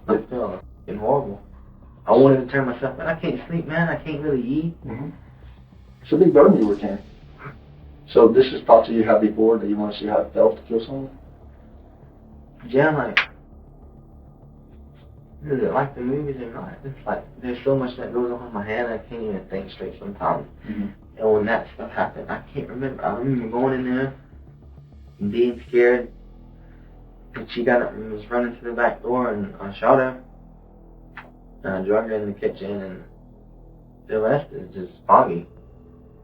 I feel fucking horrible. I wanted to turn myself in. I can't sleep, man. I can't really eat. Mm-hmm. It's a big burden you were carrying. So this is thoughts that you had before that you want to see how it felt to kill someone? Yeah, like, is it like the movies or not? It's like, there's so much that goes on in my head, I can't even think straight sometimes. Mm-hmm. And when that stuff happened, I can't remember. I remember going in there and being scared. And she got up and was running to the back door, and I shot her. And I drug her in the kitchen, and the rest is just foggy.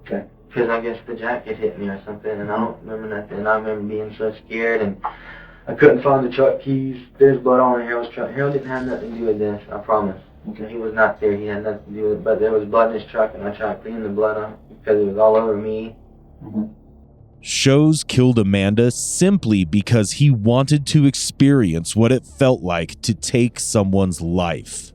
Okay. Because I guess the jacket hit me or something, and I don't remember nothing. I remember being so scared, and I couldn't find the truck keys. There's blood on Harold's truck. Harold didn't have nothing to do with this, I promise. Okay. He was not there. He had nothing to do with it. But there was blood in his truck, and I tried to clean the blood up because it was all over me. Mm-hmm. Shows killed Amanda simply because he wanted to experience what it felt like to take someone's life.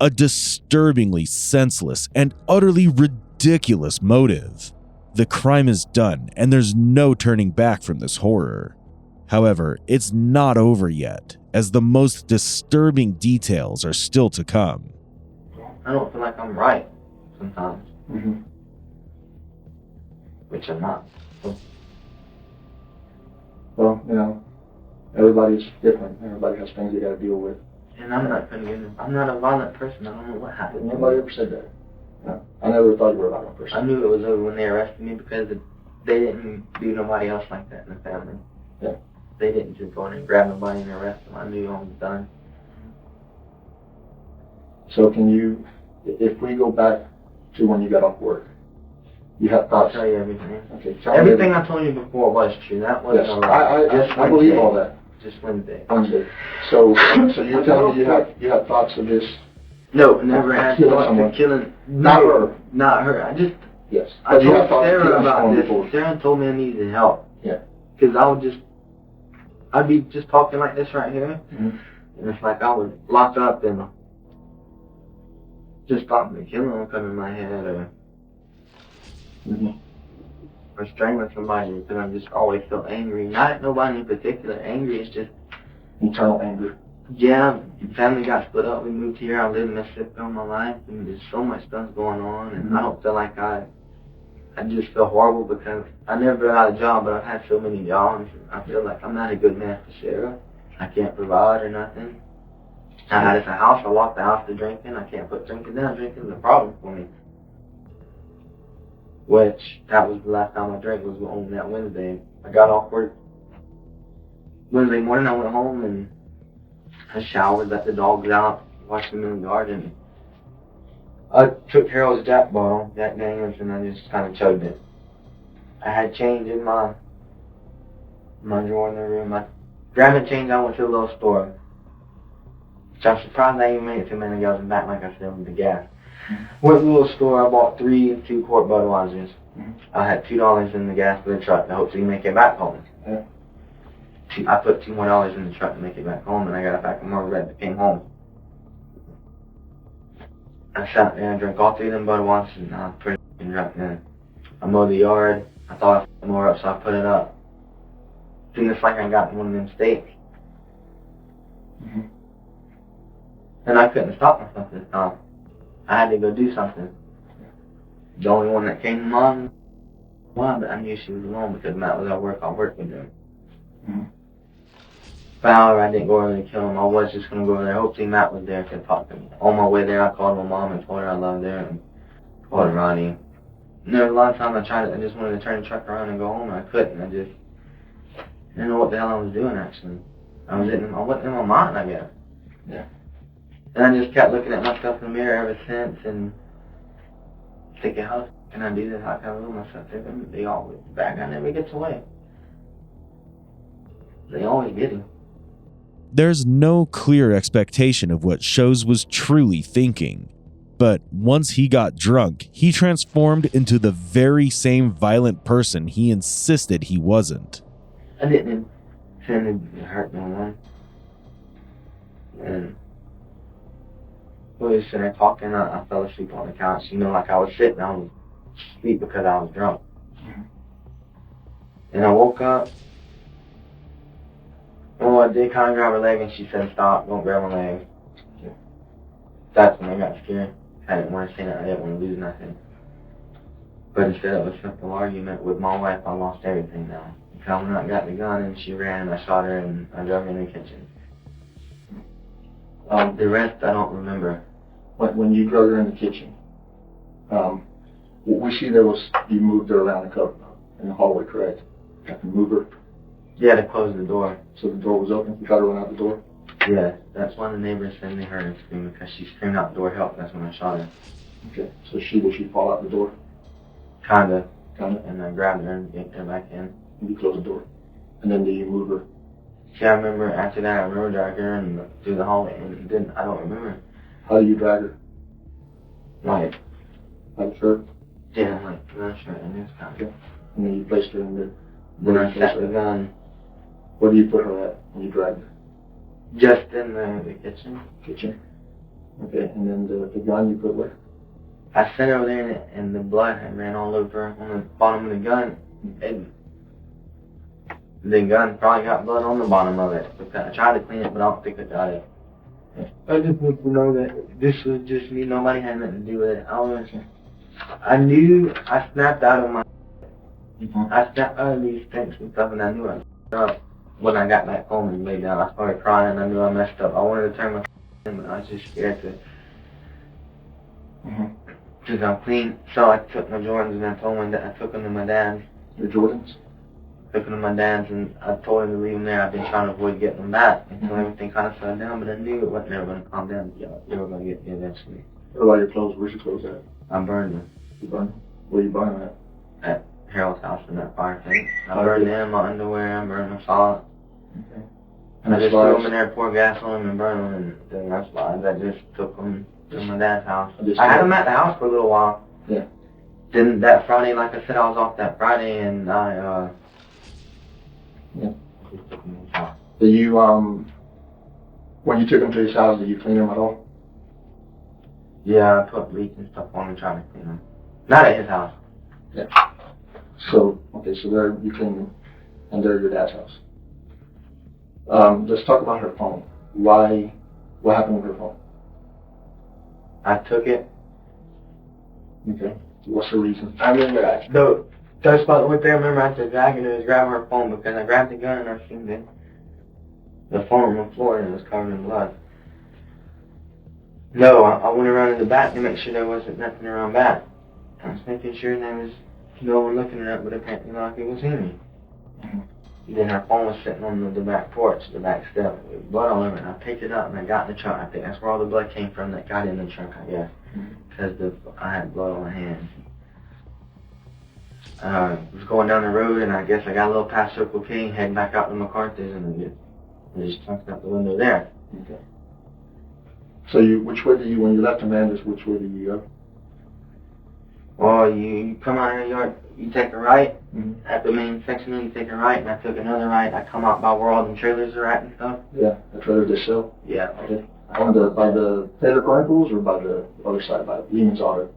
A disturbingly senseless and utterly ridiculous motive. The crime is done, and there's no turning back from this horror. However, it's not over yet, as the most disturbing details are still to come. I don't feel like I'm right sometimes, Mm-hmm. which I'm not. Well, you know, everybody's different. Everybody has things they got to deal with. And I'm not a violent person. I don't know what happened. Nobody ever said that. No. I never thought you were a violent person. I knew it was over when they arrested me because they didn't do nobody else like that in the family. Yeah. They didn't just go in and grab nobody and arrest them. I knew I was done. So can you, if we go back to when you got off work, you have I'll thoughts? tell you everything. Okay. Tell me Everything I told you before was true. That was Yes, I believe all that. Just Wednesday. Wednesday. So you're telling me you had thoughts of this? No, never had Killing thoughts someone. of killing. Not her. Not her. Yes. I But you told have thoughts of Sarah killing about someone this. before. Sarah told me I needed help. Yeah. Because I'd be just talking like this right here, and it's like I would lock up and just thought the killing would come in my head, or strangling somebody, because I just always feel angry. Not at nobody in particular angry, it's just internal anger. Yeah, family got split up. We moved here. I lived in Mississippi all my life, and there's so much stuff going on, and I don't feel like I just feel horrible because I never had a job, but I've had so many jobs. I feel like I'm not a good man for Sarah. I can't provide or nothing. I had a house. I locked the house to drinking. I can't put drinking down. Drinking is a problem for me. Which, that was the last time I drank was on that Wednesday. I got off work Wednesday morning. I went home and I showered, let the dogs out, watched them in the garden. I took Harold's Jack bottle, Jack Daniels, and I just kind of chugged it. I had change in my drawer in the room. I grabbed the change. I went to a little store. So I'm surprised I even made it 2 minutes ago. I was back, like I said, with the gas. Went to a little store. I bought 3 2-quart Budweisers. I had $2 in the gas for the truck to hopefully make it back home. I put $2 more in the truck to make it back home, and I got a pack of more red. Came home. I sat there and drank all 3 of them Budweisers, and I put it in drunk then. I mowed the yard. I thought I'd put more up, so I put it up. Then it's like I got one of them steaks. And I couldn't stop myself this time. I had to go do something. The only one that came to mind, but I knew she was alone because Matt was at work. I worked with him. But however, I didn't go over there to kill him. I was just going to go over there. Hopefully Matt was there to talk to me. On my way there, I called my mom and told her I loved her, and called her Ronnie. And there was a lot of times I tried it. I just wanted to turn the truck around and go home, and I couldn't. I didn't know what the hell I was doing, actually. I wasn't in my mind, I guess. Yeah. And I just kept looking at myself in the mirror ever since, and thinking, how can I do this? How can I lose myself? They always, the bad guy never gets away. They always get him. There's no clear expectation of what Shows was truly thinking. But once he got drunk, he transformed into the very same violent person he insisted he wasn't. I didn't intend to hurt no one. And we were sitting there talking, I fell asleep on the couch. You know, like I was sitting, I was asleep because I was drunk. And I woke up. Oh, I did kind of grab her leg, and she said, "Stop, don't grab my leg." That's when I got scared. I didn't want to say that. I didn't want to lose nothing. But instead of a simple argument with my wife, I lost everything now. Because when I got the gun, and she ran, and I shot her, and I drove her in the kitchen. The rest, I don't remember. When you drove her in the kitchen, we see you moved her around in the hallway, correct? You have to move her. Yeah, to close the door. So the door was open? You tried to run out the door? Yeah, that's why the neighbors said they heard her scream, because she screamed out the door, help. That's when I shot her. Okay, so will she fall out the door? Kinda. Kinda? And I grabbed her and yanked her back in. And you closed the door. And then do you move her? Yeah, I remember after that, I remember dragging her and through the hallway, and then I don't remember. How do you drag her? Like shirt? Yeah, like that shirt and this kind of. And then you placed her in there. Then I set the gun. Where do you put her at when you drag her? Just in the kitchen. Kitchen. Okay, and then the gun you put where? I set her over there, and the blood had ran all over on the bottom of the gun. And the gun probably got blood on the bottom of it. I tried to clean it, but I don't think I got it. I just need to know that this was just me. Nobody had nothing to do with it. I knew I snapped out of my... I snapped out of these things and stuff, and I knew I messed up. When I got back home and laid down, I started crying. I knew I messed up. I wanted to turn my in, but I was just scared to. Because I'm clean. So I took my Jordans and I told him that I took them to my dad's. Your Jordans? Took them to my dad's, and I told him to leave them there. I've been trying to avoid getting them back until everything kind of settled down, but I knew it wasn't ever going to calm down. They were going to get me eventually. What about your clothes? Where's your clothes at? I burned them. You burned them? Where you burn them at? At Harold's house in that fire pit. I burned them, my underwear, I burned my socks. Okay. And I just threw them in there, poured gas on them, and burned them, and then that's why I just took them to my dad's house. I had them at the house for a little while. Yeah. Then that Friday, like I said, I was off that Friday, and Yeah. He took him to his house. Did you, when you took him to his house, did you clean him at all? Yeah, I put bleach and stuff on him trying to clean him. Not at his house. Yeah. So, okay, so there you cleaned him, and they're at your dad's house. Let's talk about her phone. What happened with her phone? I took it. Okay. What's the reason? I remember that's about the only thing I remember after dragging it was grabbing her phone because I grabbed the gun and I seen the phone on the floor and it was covered in blood. No, I went around in the back to make sure there wasn't nothing around back. I was making sure there was no one looking at it, but apparently like it was me. Then her phone was sitting on the back porch, the back step, with blood all over it. And I picked it up and I got in the trunk. I think that's where all the blood came from that got in the trunk, I guess. Because I had blood on my hands. I was going down the road and I guess I got a little past Circle K, heading back out to McCarthy's and I just chunked out the window there. Okay. So which way did you, when you left Amanda's, which way did you go? Well, you come out of the yard, you take a right, Mm-hmm. at the main section, you take a right, and I took another right. I come out by where all the trailers are at and stuff. Yeah, the trailer they sell. Yeah. Okay. By the Taylor Chronicles or by the other side, by Lehman's Auto?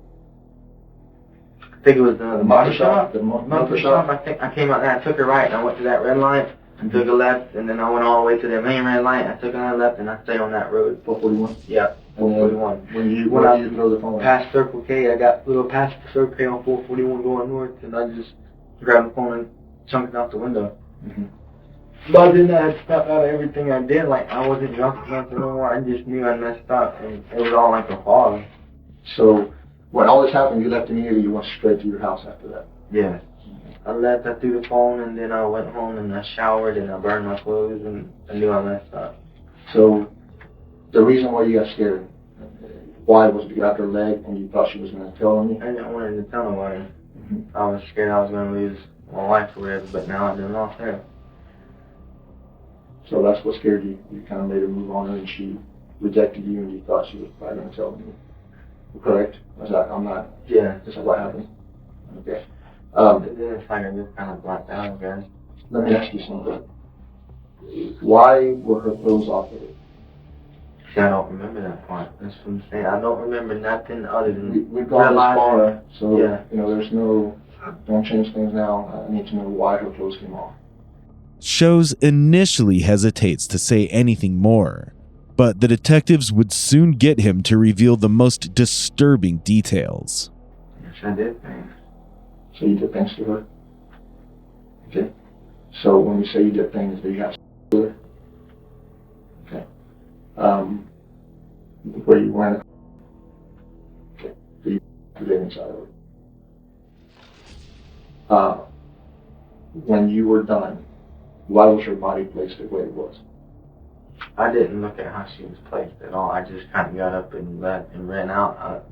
I think it was the motor shop. The Motor shop. I think I came out there, I took a right, and I went to that red light, and took a left, and then I went all the way to the main red light. I took another left, and I stayed on that road. 441? Yeah, 441. When you throw the phone? Past Circle K, I got a little past Circle K on 441 going north, and I just grabbed the phone and chunked it out the window. Mm-hmm. But then I had stopped out of everything I did. Like, I wasn't drunk or nothing no more. I just knew I messed up, and it was all like a fog. So, when all this happened, you left immediately, you went straight to your house after that? Yeah. I left, I threw the phone, and then I went home, and I showered, and I burned my clothes, and I knew I messed up. So, the reason why you got scared, why was it you got her leg and you thought she was going to tell on you? I didn't want her to tell nobody. Mm-hmm. I was scared I was going to lose my life or whatever, but now I didn't lost her. So that's what scared you. You kind of made her move on her and she rejected you and you thought she was probably going to tell you. Correct? I'm not. Yeah. This is what happened. Okay. And then it's like I just kind of blacked out again. Let me ask you something. Why were her clothes off of it? See, I don't remember that part. That's what I'm saying. I don't remember nothing other than We've gone this far, so yeah. There's no. Don't change things now. I need to know why her clothes came off. Shows initially hesitates to say anything more, but the detectives would soon get him to reveal the most disturbing details. Yes, I did things. So you did things to her? Okay. So when you say you did things, do you have to her? Okay. Where you went? Okay. So you did inside of her. When you were done, why was her body placed the way it was? I didn't look at how she was placed at all. I just kind of got up and left and ran out.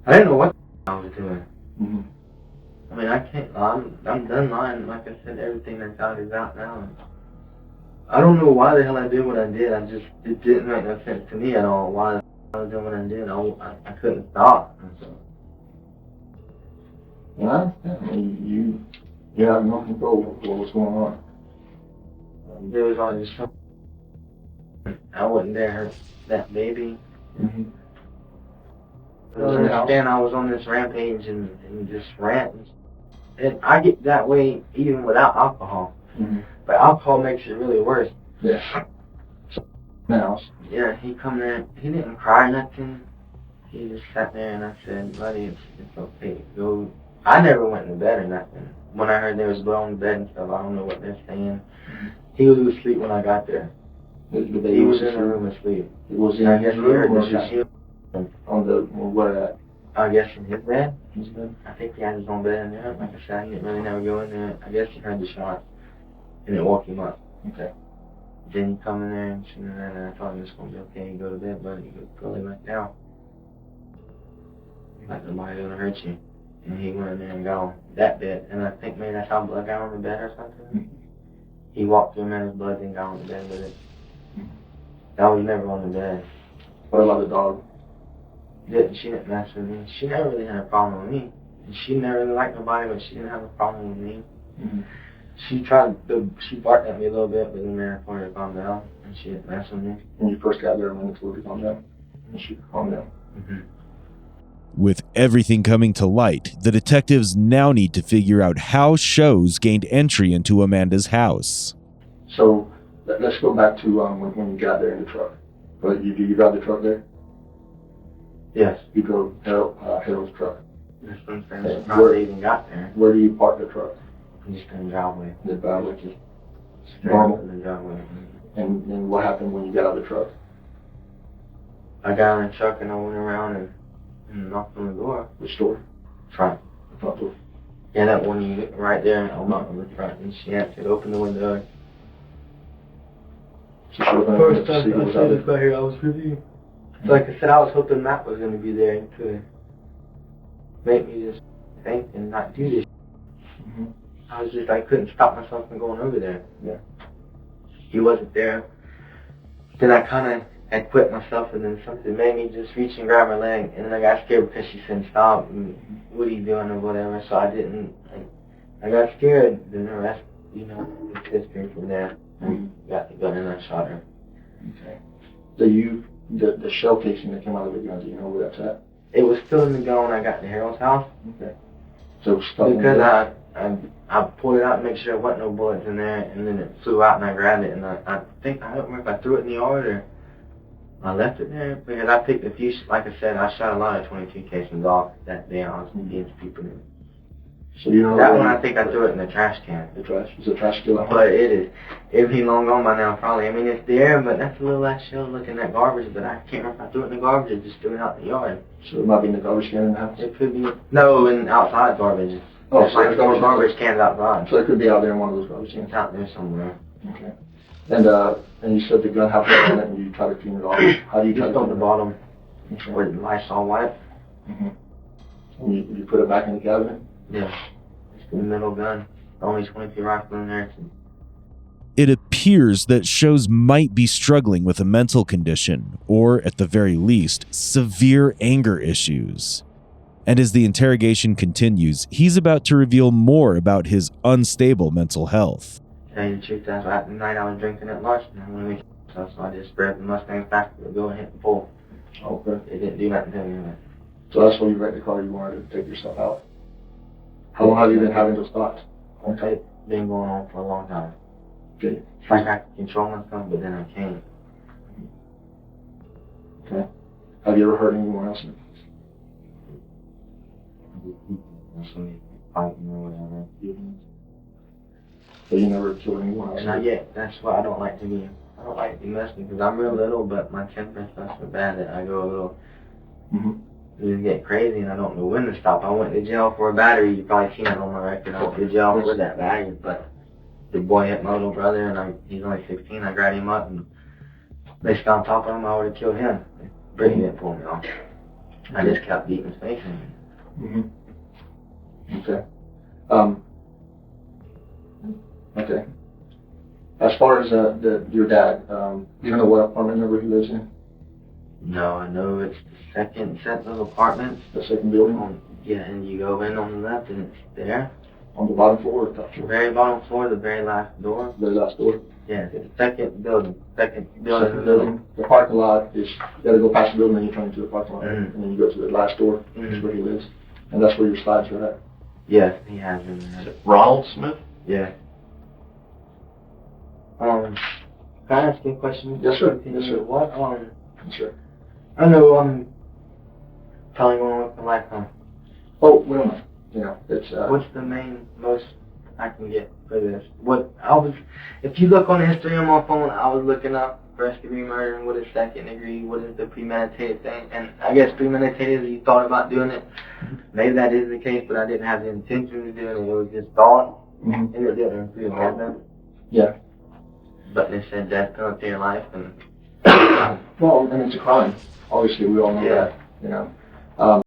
I didn't know what I was doing. Mm-hmm. I mean, I can't. I'm done lying. Like I said, everything that's out is out now. And I don't know why the hell I did what I did. It didn't make no sense to me at all. Why I was doing what I did. I couldn't stop. Yeah, I mean, you have no control over what was going on. There was all this stuff. I wasn't there to hurt that baby. Mm-hmm. I understand I was on this rampage and just ranting. And I get that way even without alcohol. Mm-hmm. But alcohol makes it really worse. Yeah. Now. Yeah, he come there. He didn't cry nothing. He just sat there and I said, buddy, it's okay. Go. I never went to bed or nothing. When I heard there was blood on the bed and stuff, I don't know what they're saying. Mm-hmm. He was asleep when I got there. He was in the room asleep. Was he I guess he heard the shot? shot. On the, where at? I guess in his bed. I think he had his own bed in there. Like I said, he didn't really never go in there. I guess he heard the shot. And it woke him up. Okay. Then he come in there and I told him it's going to be okay. You go to bed, buddy. Go lay back down. Like nobody's going to hurt you. And he went in there and got on that bed. And I think maybe that's how blood got on the bed or something. Mm-hmm. He walked through a man's blood and got on the bed with it. I was never on the bed. What about the dog? She didn't mess with me. She never really had a problem with me. And she never really liked nobody, but she didn't have a problem with me. Mm-hmm. She barked at me a little bit, but then I told her to calm down, and she didn't mess with me. When you first got there, Amanda told her to calm down, and she calmed down. Mm-hmm. With everything coming to light, the detectives now need to figure out how shows gained entry into Amanda's house. So let's go back to when you got there in the truck. But you drive the truck there? Yes. You drove Harold's truck. That's what I'm saying. Before they even got there. Where do you park the truck? Just in the driveway. The driveway. Just normal? in the driveway. And what happened when you got out of the truck? I got in the truck and I went around and knocked on the door. Which door? Front. The front door. Yeah, that one unit right there, and I knocked on the front, and she answered, open the window. So she opened First the time window I to see saw what was this right here, I was really, like I said, I was hoping Matt was going to be there to make me just think and not do this. Mm-hmm. I couldn't stop myself from going over there. Yeah. He wasn't there. Then I kind of had quit myself, and then something made me just reach and grab her leg, and then I got scared because she said stop, and what are you doing or whatever, so I didn't, I got scared, then the rest, it's history from there. I got the gun and I shot her. Okay. The shell casing that came out of the gun, do you know where that's at? It was still in the gun when I got to Harold's house. Okay. So it was stuck in Because there? I pulled it out to make sure there wasn't no bullets in there, and then it flew out and I grabbed it, and I don't remember if I threw it in the yard or I left it there, because I picked a few, like I said, I shot a lot of 22 casings off that day. I was being stupid. So you know that one I think I threw it in the trash can. The trash? Is the trash still out? But it'd be long gone by now probably. I mean, it's there, but that's a little ass shell looking at garbage, but I can't remember if I threw it in the garbage or just threw it out in the yard. So it might be in the garbage can in the house? It could be, no, in outside garbage. Oh, There's so like there's four garbage cans outside. So it could be out there in one of those garbage cans? It's out there somewhere. Okay. And you said the gun had blood in it and you try to clean it off. How do you try to Just on clean the it off? bottom, Okay. where the Lysol wipe. Mm-hmm. And you put it back in the cabinet? Yeah. It's the middle gun. Only 22 rifle in there. It appears that shows might be struggling with a mental condition, or at the very least, severe anger issues. And as the interrogation continues, he's about to reveal more about his unstable mental health. To tell you the truth, that's why at night I was drinking at lunch, and I wanted to so I just grabbed the Mustang faster to go and hit the pole. Okay. It didn't do nothing to me. So that's why you wrecked the car, you wanted to take yourself out. How long have you been having those thoughts? Okay. It's been going on for a long time. Okay. It's like I can control myself, but then I can't. Okay. Have you ever hurt anyone else? Somebody fighting or whatever. So you never killed anyone else? Not yet. That's why I don't like to be messy, because I'm real little, but my temper and stuff's so bad that I go a little, just get crazy, and I don't know when to stop. I went to jail for a battery. You probably seen it on my record. I went to jail for that battery, but the boy hit my little brother, and he's only 16. I grabbed him up, and they got on top of him. I would have killed him. Brittany didn't pull me off. I just kept beating his face in. Okay. Okay. As far as your dad, you don't know what apartment number he lives in? No, I know it's the second set of apartments. The second building? Yeah, and you go in on the left, and it's there. On the bottom floor or top The floor? very bottom floor, the very last door. The last door? Yeah, it's the second building. Second building. The parking lot is, you gotta go past the building, then you turn into the parking lot, Mhm. and then you go to the last door, that's where he lives. And that's where your slides are at. Yes, he has been there. Ronald Smith? Yeah. Can I ask you a question? Yes, sir. Yes, sir. What, Sure. I know I'm probably going with the lifetime. Oh, we don't know. You know, it's, What's the most I can get for this? If you look on the history on my phone, I was looking up first degree murder and what is second degree, what is the premeditated thing, and I guess premeditated is you thought about doing it. Maybe that is the case, but I didn't have the intention to do it, it was just thought, and it didn't include death. Yeah. But they said death penalty or life, and Well, and it's a crime. Obviously, we all know Yeah. that, you know.